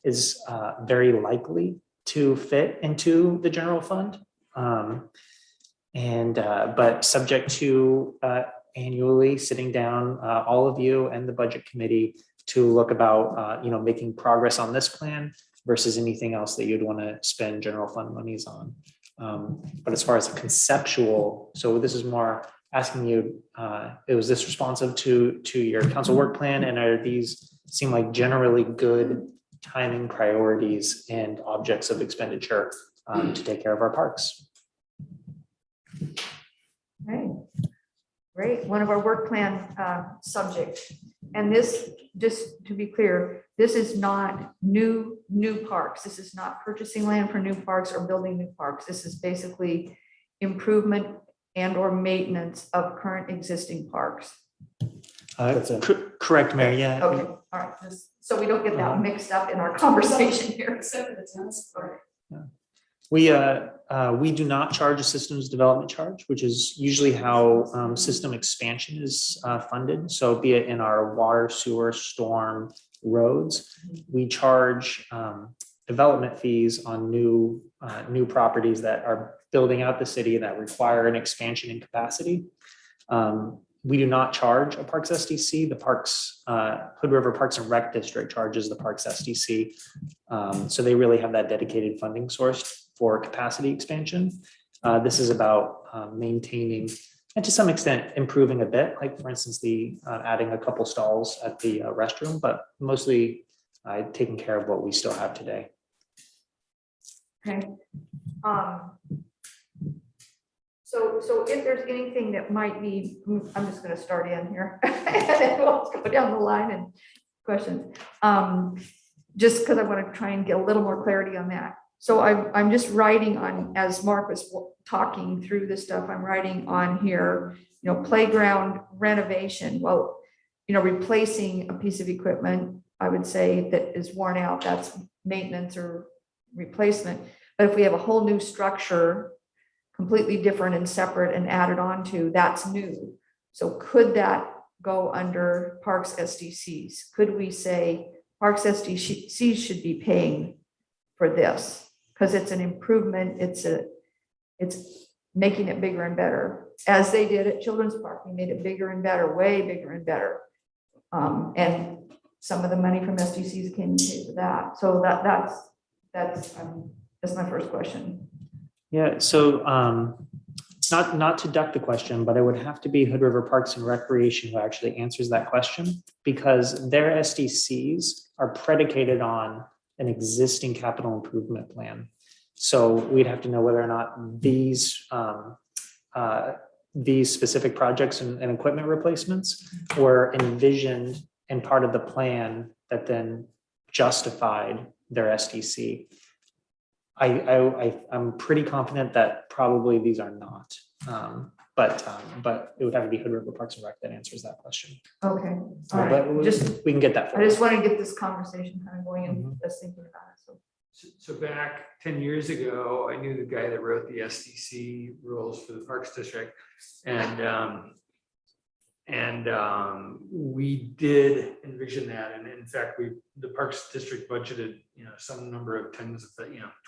is very likely to fit into the general fund. But subject to annually sitting down, all of you and the budget committee to look about, making progress on this plan versus anything else that you'd want to spend general fund monies on. But as far as a conceptual, so this is more asking you, was this responsive to your council work plan, and are these seem like generally good timing priorities and objects of expenditure to take care of our parks? Right. Great. One of our work plan subjects. And this, just to be clear, this is not new parks. This is not purchasing land for new parks or building new parks. This is basically improvement and or maintenance of current existing parks. Correct, Mayor. Yeah. Okay, all right. So we don't get that mixed up in our conversation here. Except for the tennis court. We do not charge a systems development charge, which is usually how system expansion is funded. So be it in our water, sewer, storm, roads, we charge development fees on new properties that are building out the city that require an expansion in capacity. We do not charge a Parks SDC. The Parks, Hood River Parks and Rec District charges the Parks SDC. So they really have that dedicated funding source for capacity expansion. This is about maintaining and to some extent improving a bit, like for instance, the adding a couple stalls at the restroom, but mostly taking care of what we still have today. Okay. So if there's anything that might be, I'm just going to start in here and then we'll go down the line and questions. Just because I want to try and get a little more clarity on that. So I'm just writing on, as Mark was talking through this stuff, I'm writing on here, playground renovation. Well, replacing a piece of equipment, I would say that is worn out, that's maintenance or replacement. But if we have a whole new structure, completely different and separate and added on to, that's new. So could that go under Parks SDCs? Could we say Parks SDCs should be paying for this? Because it's an improvement, it's making it bigger and better. As they did at Children's Park, we made it bigger and better, way bigger and better. And some of the money from SDCs came and paid for that. So that's my first question. Yeah, so not to duck the question, but it would have to be Hood River Parks and Recreation who actually answers that question, because their SDCs are predicated on an existing capital improvement plan. So we'd have to know whether or not these specific projects and equipment replacements were envisioned and part of the plan that then justified their SDC. I'm pretty confident that probably these are not, but it would have to be Hood River Parks and Rec that answers that question. Okay, all right. But we can get that. I just want to get this conversation kind of going and just thinking about it. So back 10 years ago, I knew the guy that wrote the SDC rules for the Parks District, and And we did envision that, and in fact, the Parks District budgeted, some number of tens of,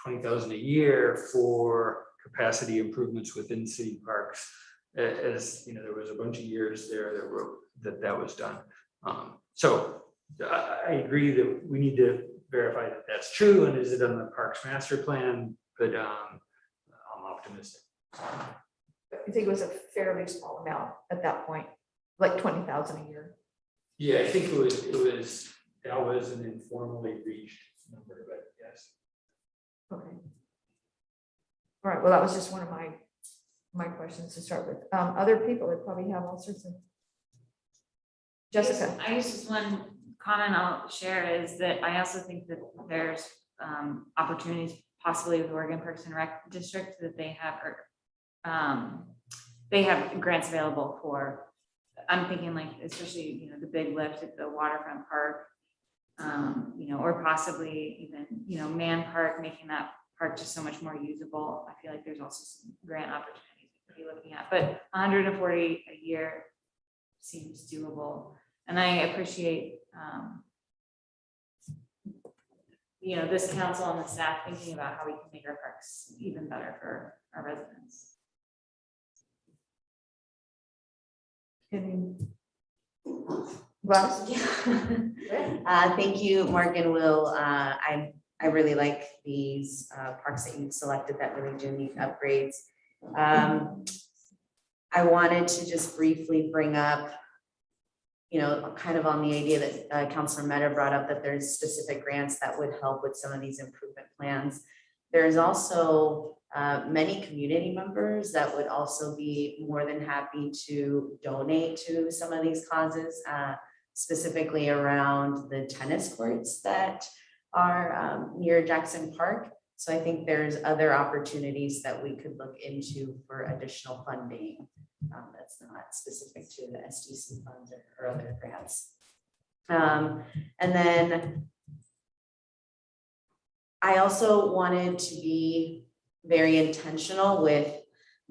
20,000 a year for capacity improvements within city parks. As there was a bunch of years there that was done. So I agree that we need to verify that that's true, and is it on the Parks Master Plan? But I'm optimistic. I think it was a fairly small amount at that point, like 20,000 a year. Yeah, I think that was an informally reached number, but yes. Okay. All right, well, that was just one of my questions to start with. Other people that probably have all sorts of. Jessica. I guess just one comment I'll share is that I also think that there's opportunities possibly with Oregon Parks and Rec District that they have grants available for. I'm thinking like, especially, the big lift at the Waterfront Park, or possibly even, Man Park, making that park just so much more usable. I feel like there's also some grant opportunities we could be looking at, but 140 a year seems doable. And I appreciate, this council and the staff thinking about how we can make our parks even better for our residents. Thank you, Mark and Will. I really like these parks that you've selected that really do need upgrades. I wanted to just briefly bring up, kind of on the idea that Councilor Mehta brought up, that there's specific grants that would help with some of these improvement plans. There's also many community members that would also be more than happy to donate to some of these causes, specifically around the tennis courts that are near Jackson Park. So I think there's other opportunities that we could look into for additional funding that's not specific to the SDC funds or other grants. And then I also wanted to be very intentional with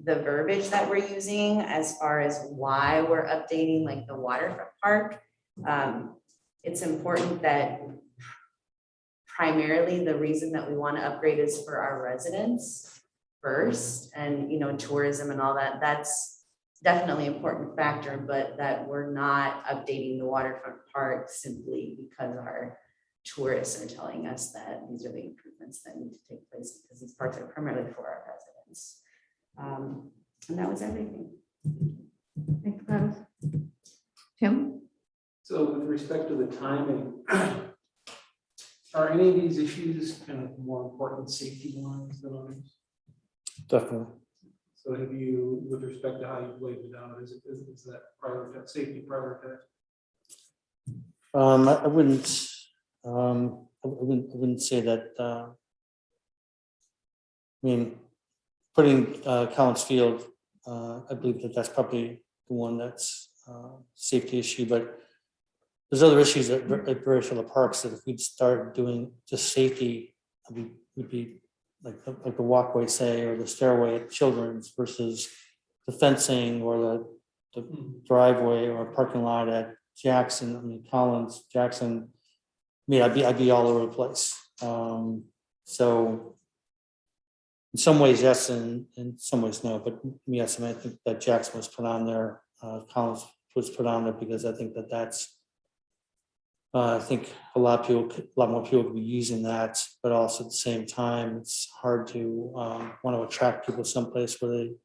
the verbiage that we're using as far as why we're updating like the Waterfront Park. It's important that primarily the reason that we want to upgrade is for our residents first, and tourism and all that. That's definitely an important factor, but that we're not updating the Waterfront Park simply because our tourists are telling us that these are the improvements that need to take place, because these parks are primarily for our residents. And that was everything. Thanks, Gladys. Tim? So with respect to the timing, are any of these issues kind of more important safety ones than others? Definitely. So have you, with respect to how you've laid it out, is that prioritize, safety prioritized? I wouldn't say that. Putting Collins Field, I believe that that's probably the one that's safety issue, but there's other issues at various other parks that if we'd start doing just safety, would be like the walkway, say, or the stairway at Children's versus the fencing or the driveway or parking lot at Jackson. Collins, Jackson. I'd be all over the place. So in some ways, yes, and in some ways, no. But yes, I think that Jackson was put on there. Collins was put on there because I think that's. I think a lot more people could be using that, but also at the same time, it's hard to want to attract people someplace where they,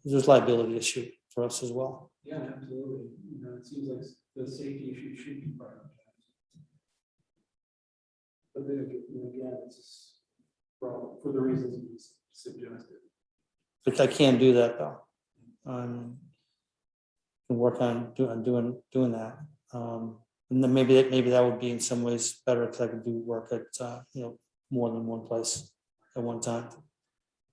there's liability issue for us as well. Yeah, absolutely. It seems like the safety issue should be prioritized. But then again, it's just for the reasons you suggested. But I can't do that though. Can work on doing that. And then maybe that would be in some ways better because I could do work at more than one place at one time.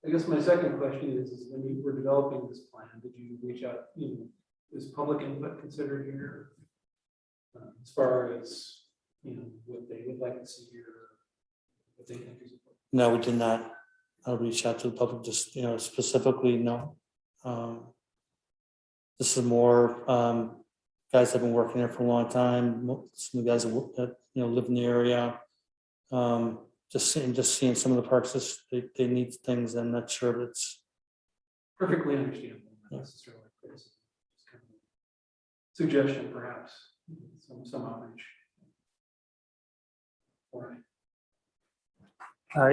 I guess my second question is when you were developing this plan, did you reach out? Is public input considered here as far as what they would like to see here? What they think is important? No, we did not. I'll reach out to the public. Just specifically, no. this is more guys have been working there for a long time. Some of the guys that live in the area. Just seeing some of the parks, they need things. I'm not sure if it's Perfectly understandable, not necessarily criticism. Just kind of a suggestion, perhaps, some outreach. All right.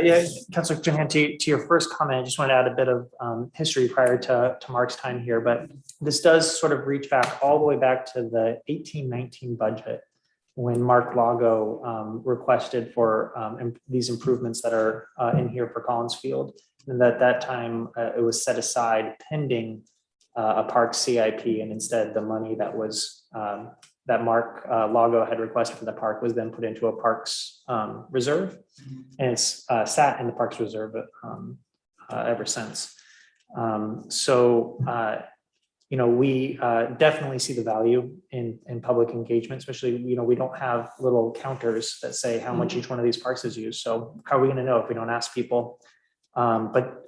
Yeah, Councilor Johan, to your first comment, I just want to add a bit of history prior to Mark's time here, but this does sort of reach back all the way back to the 1819 budget when Mark Lago requested for these improvements that are in here for Collins Field. And at that time, it was set aside pending a park CIP, and instead the money that was that Mark Lago had requested for the park was then put into a parks reserve, and it's sat in the parks reserve ever since. We definitely see the value in public engagement, especially, we don't have little counters that say how much each one of these parks is used. So how are we going to know if we don't ask people? But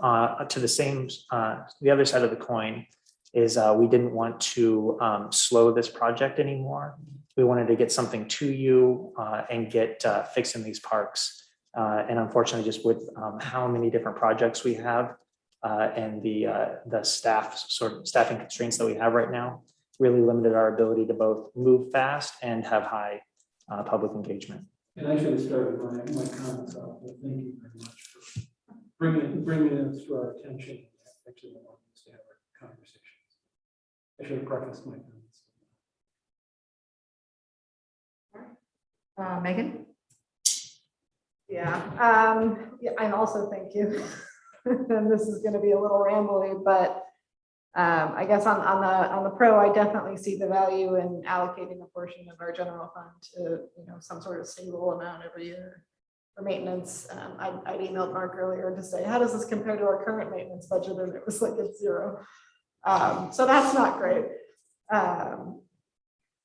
to the other side of the coin is we didn't want to slow this project anymore. We wanted to get something to you and get fixing these parks. And unfortunately, just with how many different projects we have and the staffing constraints that we have right now, really limited our ability to both move fast and have high public engagement. And I should have started my comments off with thank you very much for bringing it to our attention. Actually, I want us to have our conversations. I should have prefaced my comments. Megan? Yeah, and also thank you. And this is going to be a little rambly, but I guess on the pro, I definitely see the value in allocating a portion of our general fund to some sort of stable amount every year for maintenance. I emailed Mark earlier to say, how does this compare to our current maintenance budget? And it was like it's zero. So that's not great.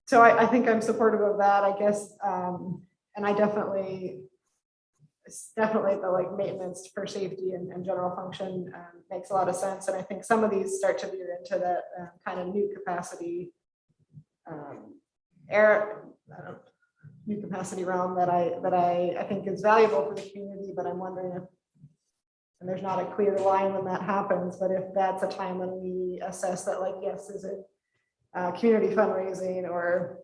So I think I'm supportive of that, I guess. And I definitely the maintenance for safety and general function makes a lot of sense. And I think some of these start to veer into that kind of new capacity new capacity realm that I think is valuable for the community, but I'm wondering if, and there's not a clear line when that happens, but if that's a time when we assess that, like, yes, is it community fundraising or,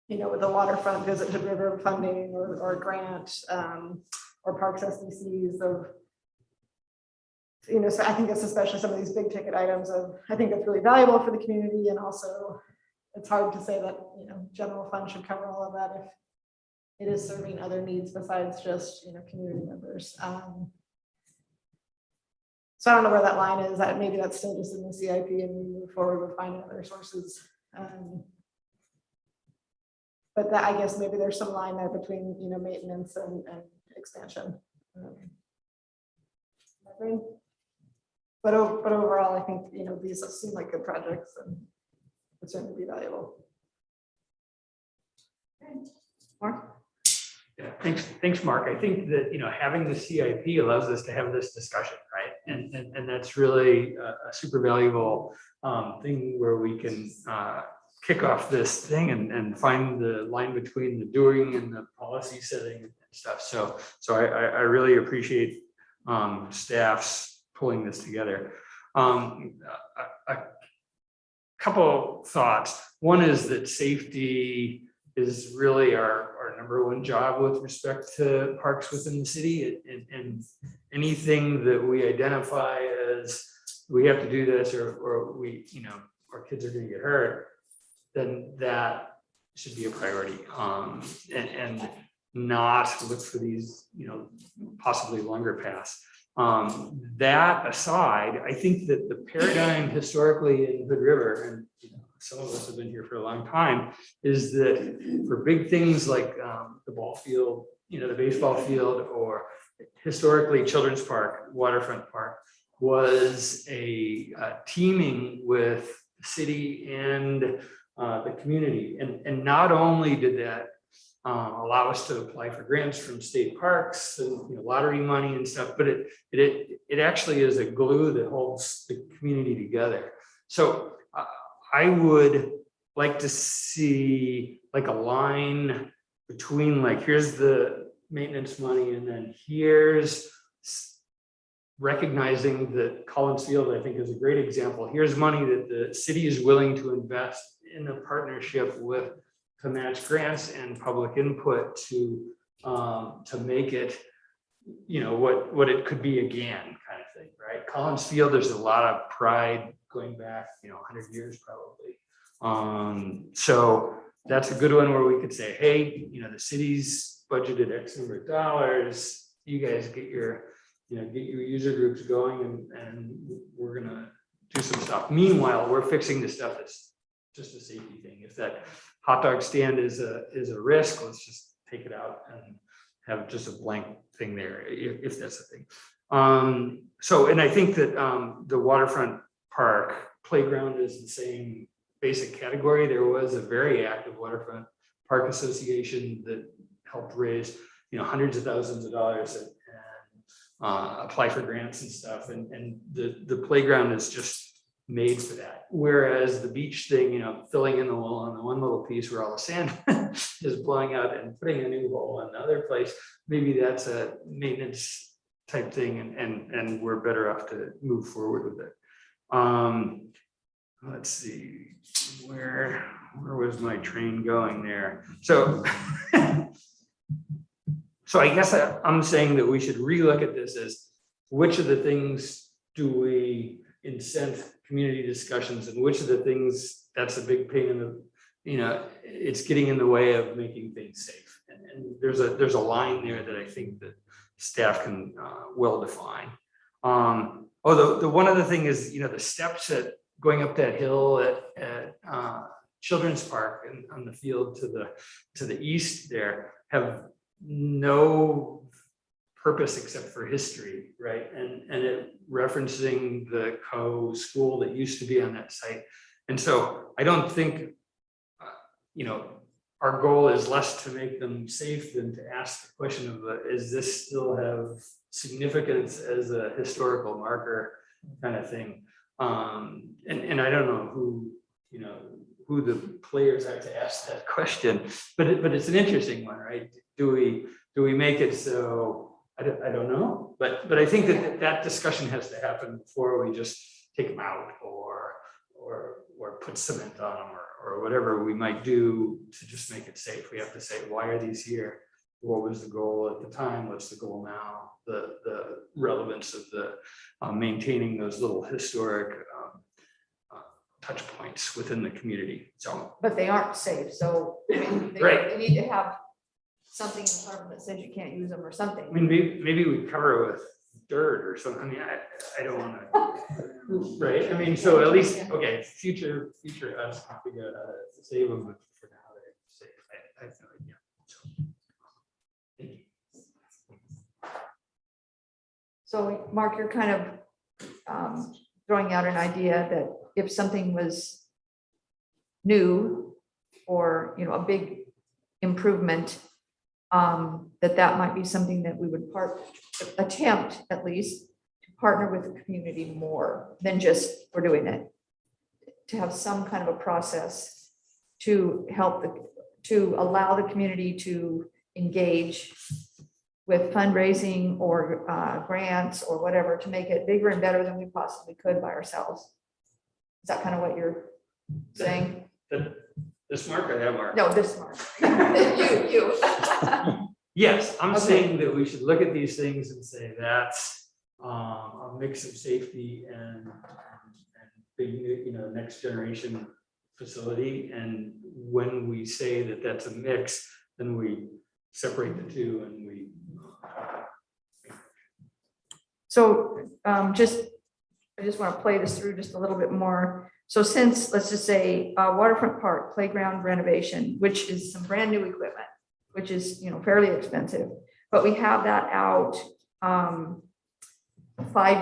with the waterfront visit to river funding or grant or parks SDCs of, so I think it's especially some of these big ticket items I think it's really valuable for the community. And also it's hard to say that, general fund should cover all of that if it is serving other needs besides just, community members. So I don't know where that line is. That maybe that's still just in the CIP and we move forward with finding other sources. But that, I guess maybe there's some line there between, maintenance and expansion. But overall, I think, these seem like good projects and would certainly be valuable. Mark? Yeah, thanks, Mark. I think that, having the CIP allows us to have this discussion, right? And that's really a super valuable thing where we can kick off this thing and find the line between the doing and the policy setting and stuff. So I really appreciate staff's pulling this together. A couple thoughts. One is that safety is really our number one job with respect to parks within the city, and anything that we identify as we have to do this or we, our kids are going to get hurt, then that should be a priority, and not look for these, possibly longer paths. That aside, I think that the paradigm historically in Hood River, and some of us have been here for a long time, is that for big things like the ball field, the baseball field, or historically Children's Park, Waterfront Park, was a teaming with the city and the community. And not only did that allow us to apply for grants from state parks and lottery money and stuff, but it actually is a glue that holds the community together. So I would like to see like a line between like, here's the maintenance money and then here's recognizing that Collins Field, I think, is a great example. Here's money that the city is willing to invest in a partnership with to match grants and public input to make it, you know, what it could be again, kind of thing, right? Collins Field, there's a lot of pride going back, you know, 100 years probably. So that's a good one where we could say, hey, you know, the city's budgeted X number of dollars. You guys get your, you know, get your user groups going, and we're gonna do some stuff. Meanwhile, we're fixing the stuff that's just a safety thing. If that hot dog stand is a risk, let's just take it out and have just a blank thing there, if that's the thing. So, and I think that the Waterfront Park playground is the same basic category. There was a very active Waterfront Park Association that helped raise, you know, hundreds of thousands of dollars and apply for grants and stuff. And the playground is just made for that. Whereas the beach thing, you know, filling in the hole on the one little piece where all the sand is blowing out and putting a new hole in another place, maybe that's a maintenance type thing, and we're better off to move forward with it. Let's see, where was my train going there? So, so I guess I'm saying that we should relook at this as which of the things do we incent community discussions, and which of the things that's a big pain in the, you know, it's getting in the way of making things safe. And there's a line there that I think that staff can well define. The one other thing is, you know, the steps at going up that hill at Children's Park and on the field to the east there have no purpose except for history, right? And it referencing the school that used to be on that site. And so I don't think, you know, our goal is less to make them safe than to ask the question of, is this still have significance as a historical marker kind of thing? And I don't know who, you know, who the players are to ask that question, but it's an interesting one, right? Do we make it so, I don't know, but I think that discussion has to happen before we just take them out or put cement on them or whatever we might do to just make it safe. We have to say, why are these here? What was the goal at the time? What's the goal now? The relevance of the maintaining those little historic touch points within the community. So, But they aren't safe, so I mean, they need to have something in front of them that says you can't use them or something. I mean, maybe we cover it with dirt or something. I mean, I don't want to, right? I mean, so at least, okay, future us can figure out how to save them, but for now they're safe. I have no idea. So, thank you. So Mark, you're kind of throwing out an idea that if something was new or, you know, a big improvement, that might be something that we would attempt at least to partner with the community more than just we're doing it, to have some kind of a process to help to allow the community to engage with fundraising or grants or whatever to make it bigger and better than we possibly could by ourselves. Is that kind of what you're saying? This Mark or that Mark? No, this Mark. You. Yes, I'm Okay. saying that we should look at these things and say that's a mix of safety and big, you know, next generation facility. And when we say that that's a mix, then we separate the two and we. So I just want to play this through just a little bit more. So since, let's just say, Waterfront Park playground renovation, which is some brand new equipment, which is, you know, fairly expensive, but we have that out 5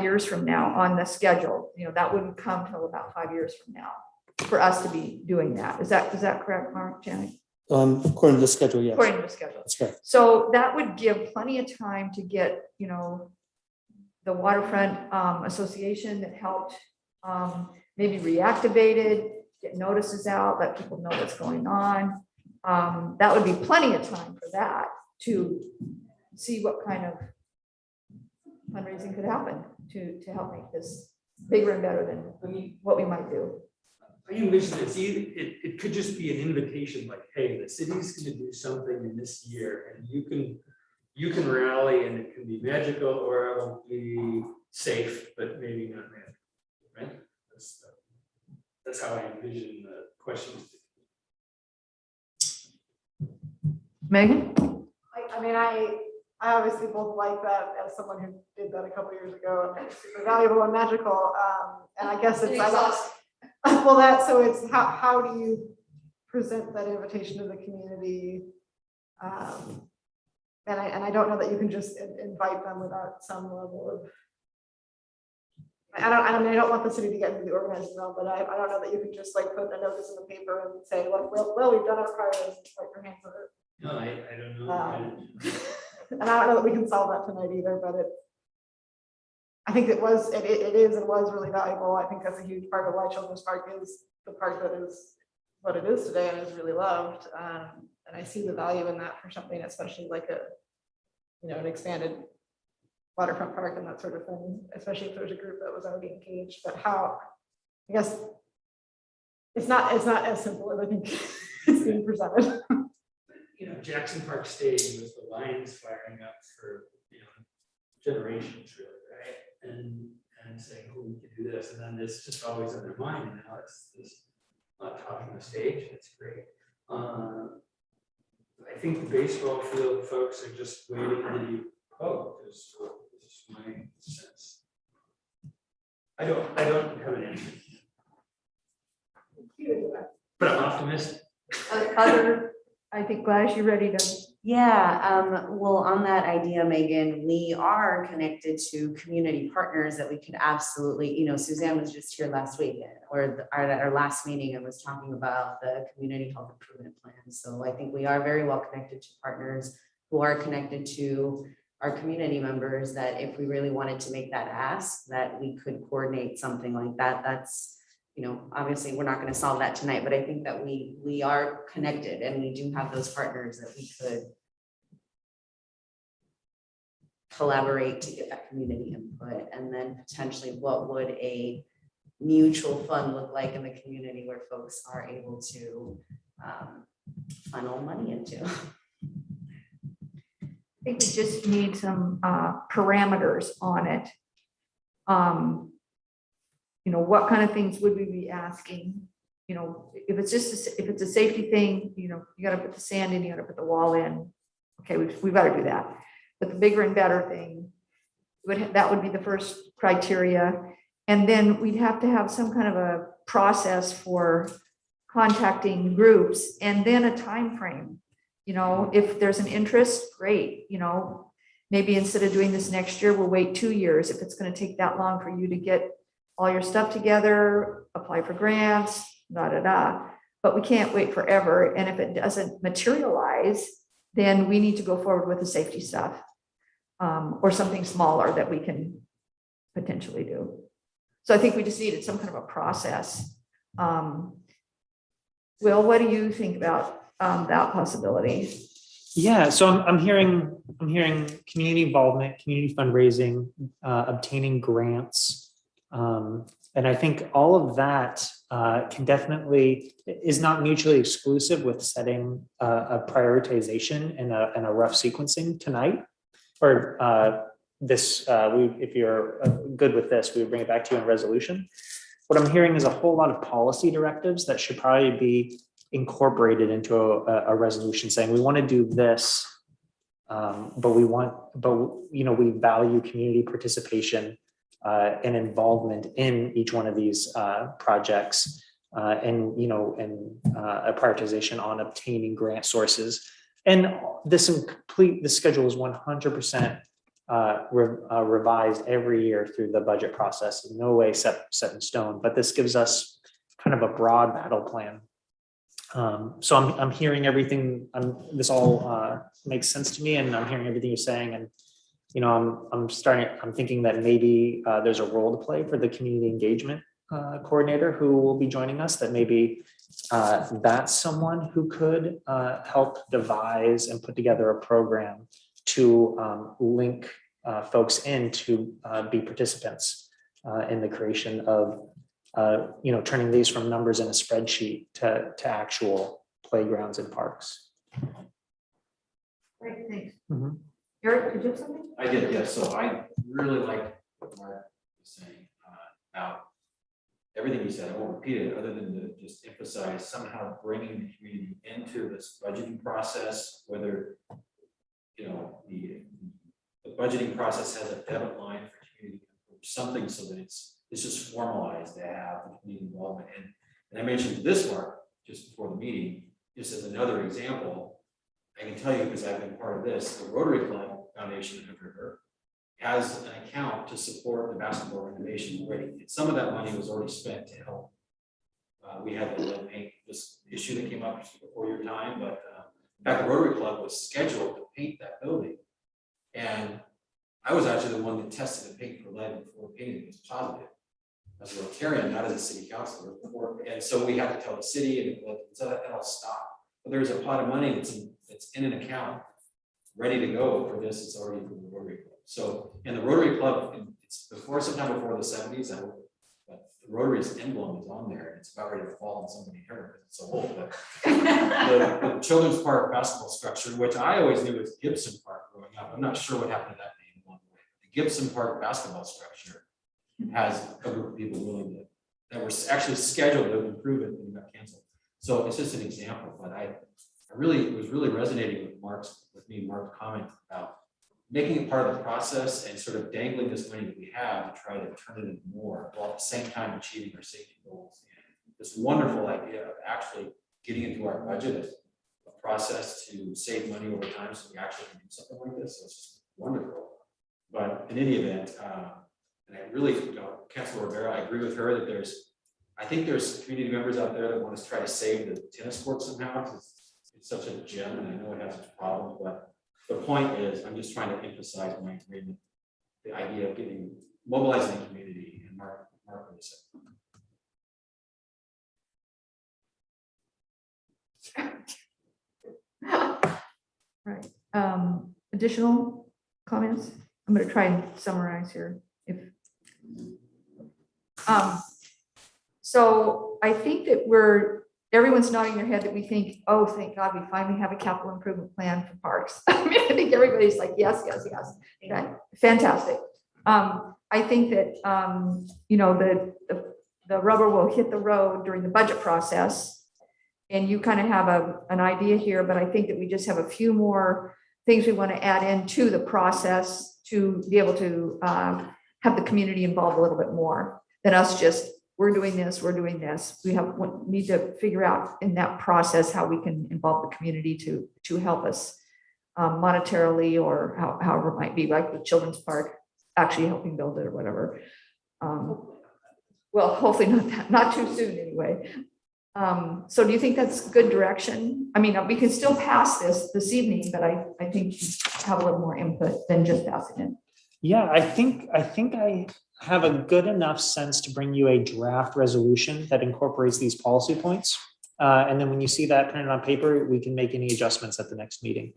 years from now on the schedule. You know, that wouldn't come till about 5 years from now for us to be doing that. Is that correct, Mark, Janet? According to the schedule, yes. According to the schedule. That's correct. So that would give plenty of time to get, you know, the Waterfront Association that helped maybe reactivated, get notices out, let people know what's going on. That would be plenty of time for that to see what kind of fundraising could happen to help make this bigger and better than what we might do. I envision it could just be an invitation like, hey, the city's gonna do something in this year and you can rally and it can be magical or it will be safe, but maybe not magical, right? That's how I envision the questions. Megan? I mean, I obviously both like that as someone who did that a couple years ago, and it's super valuable and magical. And I guess it's, well, so it's how do you present that invitation to the community? And I don't know that you can just invite them without some level of, I mean, I don't want the city to get into the organizing realm, but I don't know that you can just like put a notice in the paper and say, like, well, we've done our part, and like your hands are. No, I don't know. And I don't know that we can solve that tonight either, but I think it is and was really valuable. I think that's a huge part of why Children's Park is the park that is what it is today and is really loved. And I see the value in that for something, especially like an expanded waterfront park and that sort of thing, especially if there's a group that was already engaged. But how, I guess, it's not as simple as I think it's being presented. Jackson Park Stadium was the Lions firing up for generations, really, right? And saying, oh, we can do this, and then it's just always in their mind, and now it's this topping the stage. It's great. I think the baseball field folks are just waiting to be poked. Is my sense. I don't have an answer, but I'm optimistic. I think Gladys, you're ready to. Yeah, well, on that idea, Megan, we are connected to community partners that we could absolutely, Suzanne was just here last week at our last meeting and was talking about the community health improvement plan. So I think we are very well connected to partners who are connected to our community members that if we really wanted to make that ask, that we could coordinate something like that. That's, obviously we're not going to solve that tonight, but I think that we are connected and we do have those partners that we could collaborate to get that community input. And then potentially what would a mutual fund look like in the community where folks are able to funnel money into. I think we just need some parameters on it. What kind of things would we be asking? If it's a safety thing, you got to put the sand in, you got to put the wall in. Okay, we've got to do that. But the bigger and better thing, that would be the first criteria. And then we'd have to have some kind of a process for contacting groups and then a time frame. If there's an interest, great. Maybe instead of doing this next year, we'll wait 2 years. If it's going to take that long for you to get all your stuff together, apply for grants, but we can't wait forever. And if it doesn't materialize, then we need to go forward with the safety stuff or something smaller that we can potentially do. So I think we just needed some kind of a process. Will, what do you think about that possibility? Yeah, so I'm hearing community involvement, community fundraising, obtaining grants. And I think all of that can definitely is not mutually exclusive with setting a prioritization and a rough sequencing tonight. Or if you're good with this, we would bring it back to you in resolution. What I'm hearing is a whole lot of policy directives that should probably be incorporated into a resolution saying we want to do this, but we value community participation and involvement in each one of these projects, and a prioritization on obtaining grant sources. And the schedule is 100% revised every year through the budget process. In no way set in stone, but this gives us kind of a broad battle plan. So I'm hearing everything. This all makes sense to me, and I'm hearing everything you're saying. And I'm thinking that maybe there's a role to play for the community engagement coordinator who will be joining us, that maybe that's someone who could help devise and put together a program to link folks in to be participants in the creation of, turning these from numbers in a spreadsheet to actual playgrounds and parks. Great, thanks. Mhm. Eric, did you have something? I did, yes. So I really like what Mark was saying about everything he said. I won't repeat it, other than to just emphasize somehow bringing the community into this budgeting process, whether, the budgeting process has a debit line for community, or something so that it's just formalized to have the community involvement. And I mentioned this, Mark, just before the meeting, just as another example. I can tell you, because I've been part of this, the Rotary Club Foundation of Hood River has an account to support the basketball renovation already. Some of that money was already spent to help. We had the lead paint, this issue that came up just before your time, but in fact, the Rotary Club was scheduled to paint that building. And I was actually the one that tested the paint for lead before painting it was positive. As a Rotarian, not as a city councilor. And so we had to tell the city, and so that all stopped. But there's a pot of money that's in an account ready to go for this. It's already from the Rotary Club. So, and the Rotary Club, it's sometime before the 70s. But the Rotary's emblem is on there, and it's about ready to fall on somebody's hair because it's so old. But the Children's Park basketball structure, which I always knew was Gibson Park growing up. I'm not sure what happened to that name along the way. The Gibson Park basketball structure has a group of people that were actually scheduled to improve it and got canceled. So it's just an example, but it was really resonating with Mark's comment about making it part of the process and sort of dangling this money that we have to try to turn it into more, while at the same time achieving our safety goals. And this wonderful idea of actually getting into our budget as a process to save money over time, so we actually can do something like this. So it's just wonderful. But in any event, and I really, Councilor Rivera, I agree with her that I think there's community members out there that want to try to save the tennis court somehow, because it's such a gem, and I know it has its problems, but the point is, I'm just trying to emphasize my agreement, the idea of mobilizing the community, and Mark really said. Right. Additional comments? I'm going to try and summarize here. So I think that everyone's nodding their head that we think, oh, thank God, we finally have a capital improvement plan for parks. I mean, I think everybody's like, yes, yes, yes. Okay. Fantastic. I think that, the rubber will hit the road during the budget process. And you kind of have an idea here, but I think that we just have a few more things we want to add into the process to be able to have the community involved a little bit more than us just, we're doing this. We need to figure out in that process how we can involve the community to help us monetarily, or however it might be, like the Children's Park actually helping build it or whatever. Well, hopefully not too soon anyway. So do you think that's good direction? I mean, we can still pass this evening, but I think you have a little more input than just passing it. Yeah, I think I have a good enough sense to bring you a draft resolution that incorporates these policy points. And then when you see that printed on paper, we can make any adjustments at the next meeting.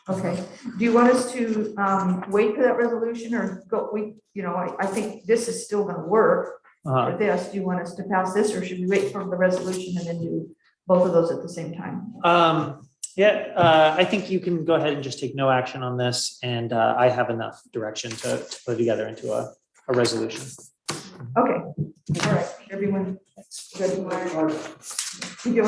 Okay. Do you want us to wait for that resolution, or go? I think this is still going to work for this. Do you want us to pass this, or should we wait for the resolution and then do both of those at the same time? I think you can go ahead and just take no action on this, and I have enough direction to put together into a resolution. Okay. All right. Everyone good? Did you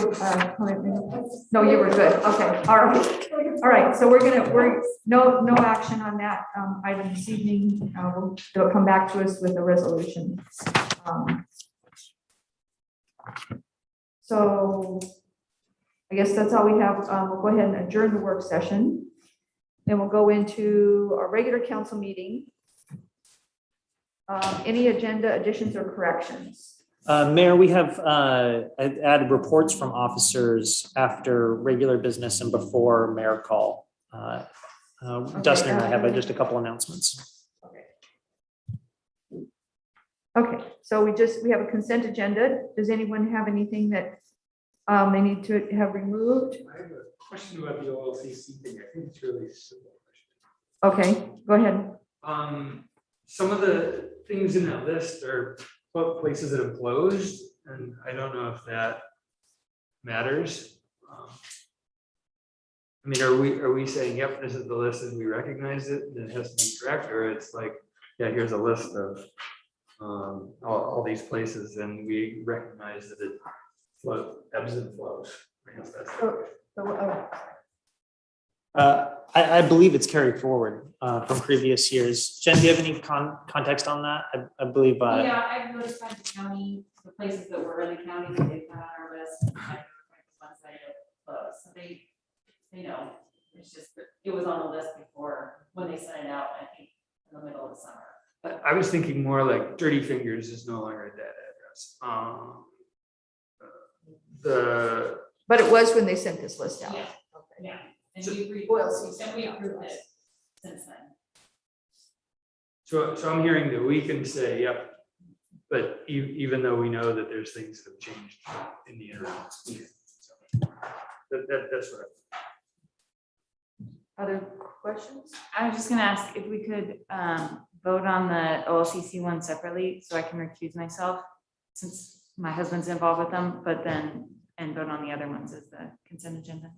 no, you were good. Okay. All right. All right. So we're no action on that item this evening. They'll come back to us with a resolution. So I guess that's all we have. We'll go ahead and adjourn the work session. Then we'll go into our regular council meeting. Any agenda additions or corrections? Mayor, we have added reports from officers after regular business and before mayor call. Dustin and I have just a couple announcements. Okay. Okay, so we have a consent agenda. Does anyone have anything that they need to have removed? I have a question about the OLCC thing. I think it's really simple. Okay, go ahead. Some of the things in that list are places that have closed, and I don't know if that matters. I mean, are we saying, yep, this is the list and we recognize it, and it has to be correct, or it's like, yeah, here's a list of all these places, and we recognize that it ebbs and flows. I guess that's I believe it's carried forward from previous years. Jen, do you have any context on that? I believe. Yeah, I've notified the county, the places that were in the county that they've got on our list. And I've notified the ones that have closed. So they know, it's just that it was on the list before when they sent it out, I think, in the middle of the summer. I was thinking more like Dirty Fingers is no longer that address. But it was when they sent this list out. Yeah. Okay. Yeah. And So- we approved it since then. So I'm hearing that we can say, yep, but even though we know that there's things that have changed in the interim. So that's what Other questions? I was just gonna ask if we could vote on the OLCC one separately, so I can recuse myself, since my husband's involved with them, but then, and vote on the other ones as the consent agenda.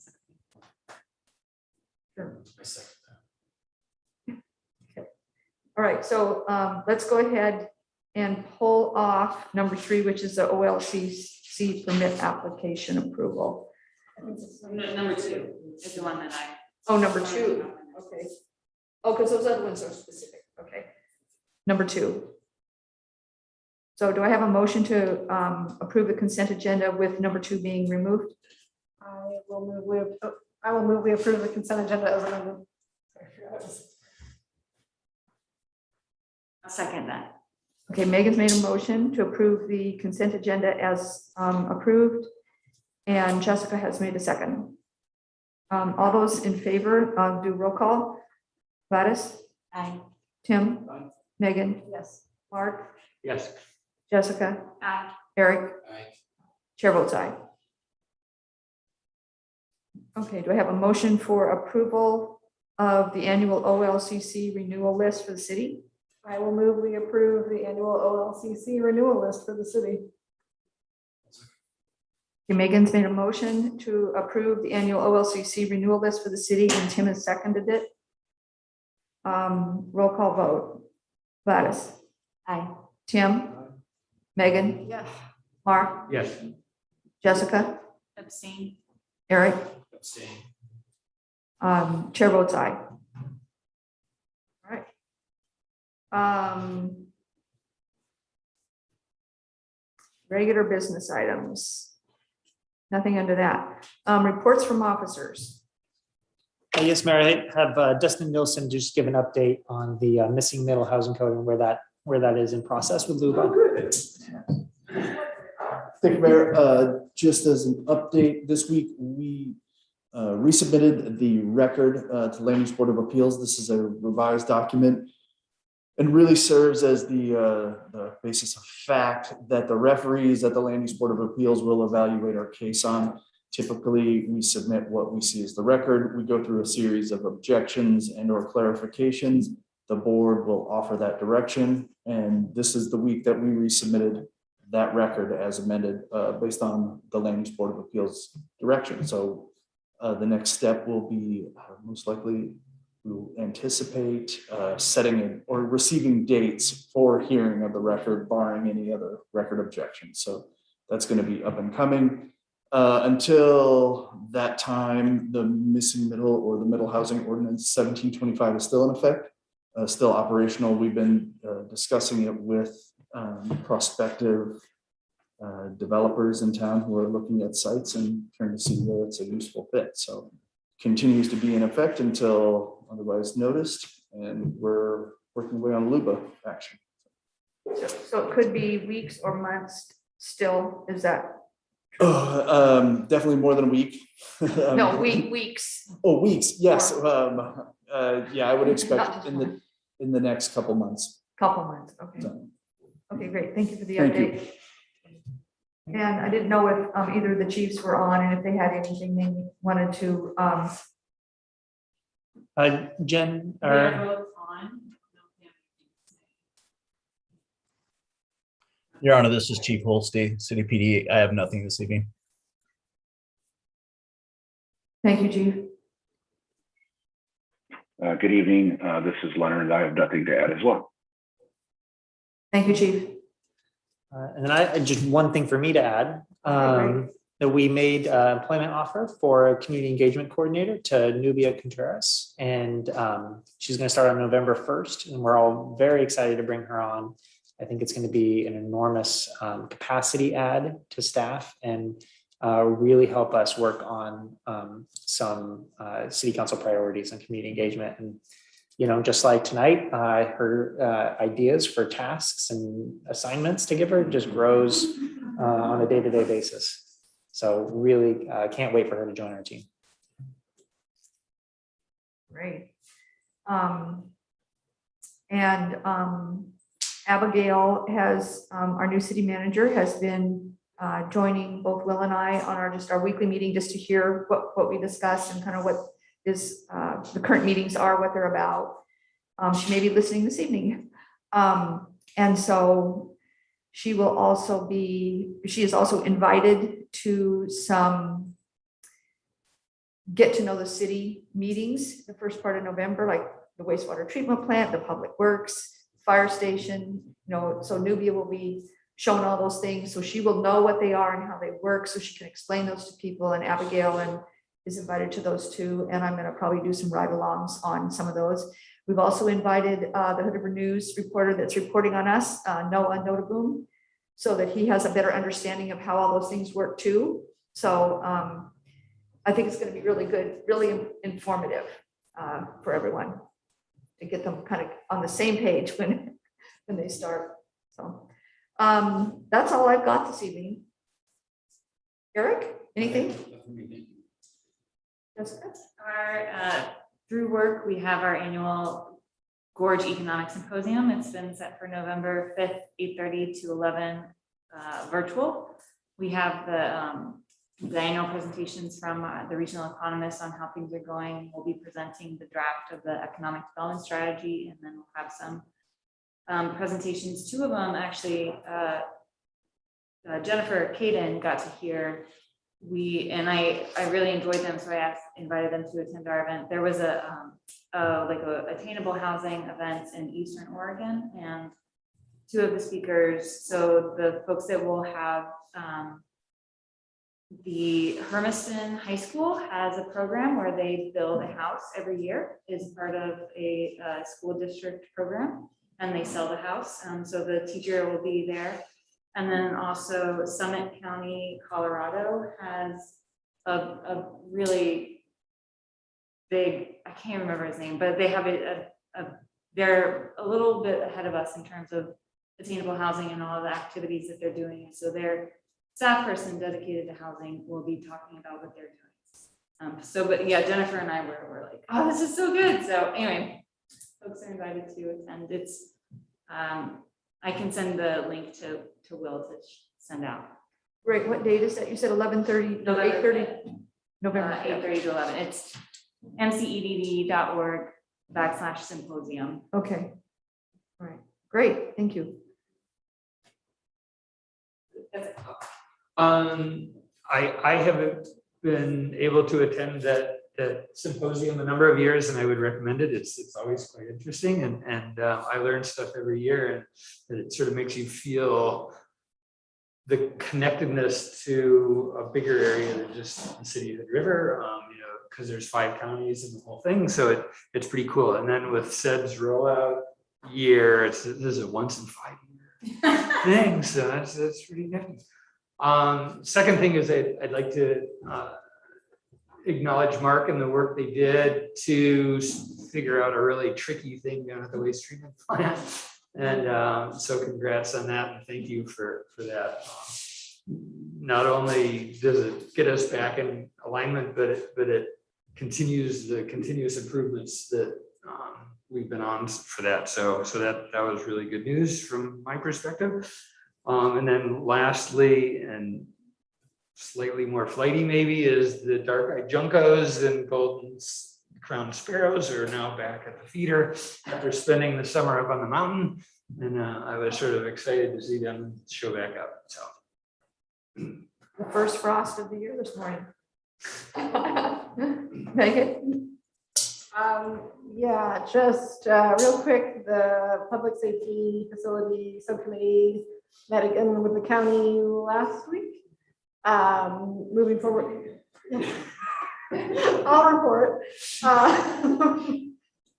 Sure. I second that. All right, so let's go ahead and pull off number 3, which is the OLCC permit application approval. Number 2 is the one that I. Oh, number 2, okay. Oh, because those other ones are specific, okay. Number 2. So do I have a motion to approve the consent agenda with number 2 being removed? I will move we approve the consent agenda as amended. I'll second that. Okay, Megan's made a motion to approve the consent agenda as approved, and Jessica has made a second. All those in favor, do roll call. Gladys? Aye. Tim? Megan? Yes. Mark? Yes. Jessica? Aye. Eric? Aye. Chair votes aye. Okay, do I have a motion for approval of the annual OLCC renewal list for the city? I will move we approve the annual OLCC renewal list for the city. Okay, Megan's made a motion to approve the annual OLCC renewal list for the city, and Tim has seconded it. Roll call vote. Gladys? Aye. Tim? Megan? Yes. Mark? Yes. Jessica? Abstain. Eric? Abstain. Chair votes aye. All right. Regular business items. Nothing under that. Reports from officers. Yes, Mayor, I have Dustin Nilsson just give an update on the missing middle housing code and where that is in process with Luba. Thank you, Mayor. Just as an update, this week we resubmitted the record to Land Use Board of Appeals. This is a revised document and really serves as the basis of fact that the referees at the Land Use Board of Appeals will evaluate our case on. Typically, we submit what we see as the record. We go through a series of objections and or clarifications. The board will offer that direction. And this is the week that we resubmitted that record as amended based on the Land Use Board of Appeals direction. So the next step will be most likely we'll anticipate setting it or receiving dates for hearing of the record, barring any other record objections. So that's going to be up and coming. Until that time, the missing middle or the middle housing ordinance 1725 is still in effect, still operational. We've been discussing it with prospective developers in town who are looking at sites and trying to see where it's a useful fit. So continues to be in effect until otherwise noticed, and we're working away on LUBA action. So it could be weeks or months still, is that? Definitely more than a week. No, weeks. Oh, weeks, yes. Yeah, I would expect in the next couple months. Couple months, okay. So, Okay, great. Thank you for the Thank you. update. And I didn't know if either of the chiefs were on and if they had anything they wanted to, Jen, We or are both on. Your Honor, this is Chief Holstey, City PD. I have nothing this evening. thank you, Chief. Good evening. This is Leonard. I have nothing to add as well. Thank you, Chief. and then I just one thing for me to add. Okay, That we made an employment offer for a community engagement coordinator to Nubia Contreras. And she's going to start on November 1st. And we're all very excited to bring her on. I think it's going to be an enormous capacity add to staff and really help us work on some city council priorities and community engagement. And, you know, just like tonight, her ideas for tasks and assignments to give her just grows on a day-to-day basis. So really can't wait for her to join our team. Great. Abigail has, our new city manager, has been joining both Will and I on our weekly meeting just to hear what we discuss and kind of what is the current meetings are, what they're about. She may be listening this evening. And so she is also invited to some get to know the city meetings the first part of November, like the wastewater treatment plant, the public works, fire station, you know, so Nubia will be shown all those things. So she will know what they are and how they work. So she can explain those to people, and Abigail is invited to those too. And I'm going to probably do some ride-alongs on some of those. We've also invited the Hood River News reporter that's reporting on us, Noah Notaboom, so that he has a better understanding of how all those things work too. So I think it's going to be really good, really informative for everyone to get them kind of on the same page when they start. So that's all I've got this evening. Eric, anything? Jessica? Through work, we have our annual Gorge Economic Symposium. It's been set for November 5th, 8:30 to 11 virtual. We have the annual presentations from the regional economists on how things are going. We'll be presenting the draft of the economic development strategy, and then we'll have some presentations. Two of them actually, Jennifer Caden got to hear. I really enjoyed them, so I invited them to attend our event. There was a attainable housing event in Eastern Oregon, and two of the speakers, so the folks that will have the Hermiston High School has a program where they build a house every year as part of a school district program, and they sell the house. So the teacher will be there. And then also Summit County, Colorado has a really big, I can't remember his name, but they have they're a little bit ahead of us in terms of attainable housing and all the activities that they're doing. So their staff person dedicated to housing will be talking about what they're doing. But yeah, Jennifer and I were like, oh, this is so good. So anyway, folks are invited to attend. It's, I can send the link to Will to send out. Great. What date is that? You said 11:30, no, 8:30, November 8:30 to 11. It's mcedd.org/symposium. Okay. All right. Great. Thank you. I haven't been able to attend that symposium a number of years, and I would recommend it. It's always quite interesting, and I learn stuff every year, and it sort of makes you feel the connectedness to a bigger area than just the city of Hood River, you know, because there's 5 counties and the whole thing. So it's pretty cool. And then with SEB's rollout year, this is a once in 5 year thing. So that's pretty neat. Second thing is I'd like to acknowledge Mark and the work they did to figure out a really tricky thing down at the waste treatment plant. And so congrats on that, and thank you for that. Not only does it get us back in alignment, but it continues the continuous improvements that we've been on for that. So that was really good news from my perspective. And then lastly, and slightly more flighty maybe, is the dark-eyed juncos and golden crowned sparrows are now back at the feeder after spending the summer up on the mountain. And I was sort of excited to see them show back up. So The first frost of the year this morning. Megan? Yeah, just real quick, the Public Safety Facility Subcommittee met again with the county last week. Moving forward. I'll report.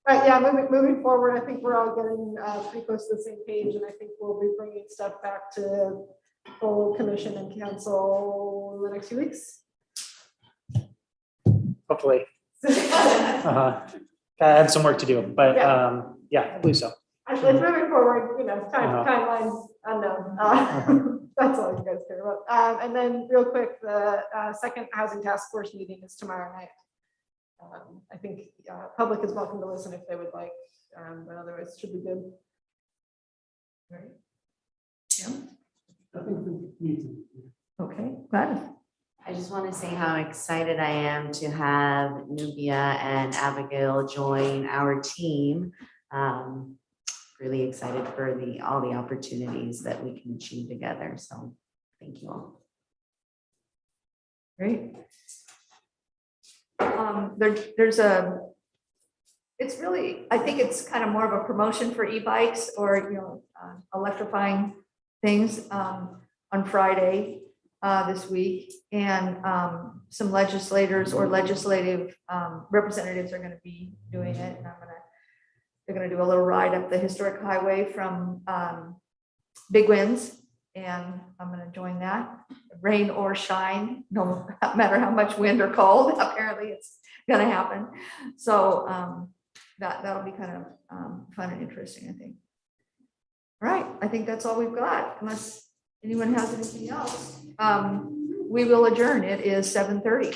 But yeah, moving forward, I think we're all getting pretty close to the same page, and I think we'll be bringing stuff back to full commission and council in the next few weeks. Hopefully. I have some work to do, but yeah, I believe so. It's moving forward, you know, timelines unknown. That's all you guys care about. And then real quick, the second housing task force meeting is tomorrow night. I think public is welcome to listen if they would like, but otherwise it should be good. Right. Yeah. I think we need to. Okay, good. I just want to say how excited I am to have Nubia and Abigail join our team. Really excited for all the opportunities that we can achieve together. So thank you all. Great. It's really, I think it's kind of more of a promotion for e-bikes or, electrifying things on Friday this week. And some legislators or legislative representatives are going to be doing it. And they're going to do a little ride up the historic highway from Big Winds. And I'm going to join that, rain or shine, no matter how much wind or cold, apparently it's going to happen. So that'll be kind of fun and interesting, I think. All right, I think that's all we've got, unless anyone has anything else. We will adjourn. It is 7:30.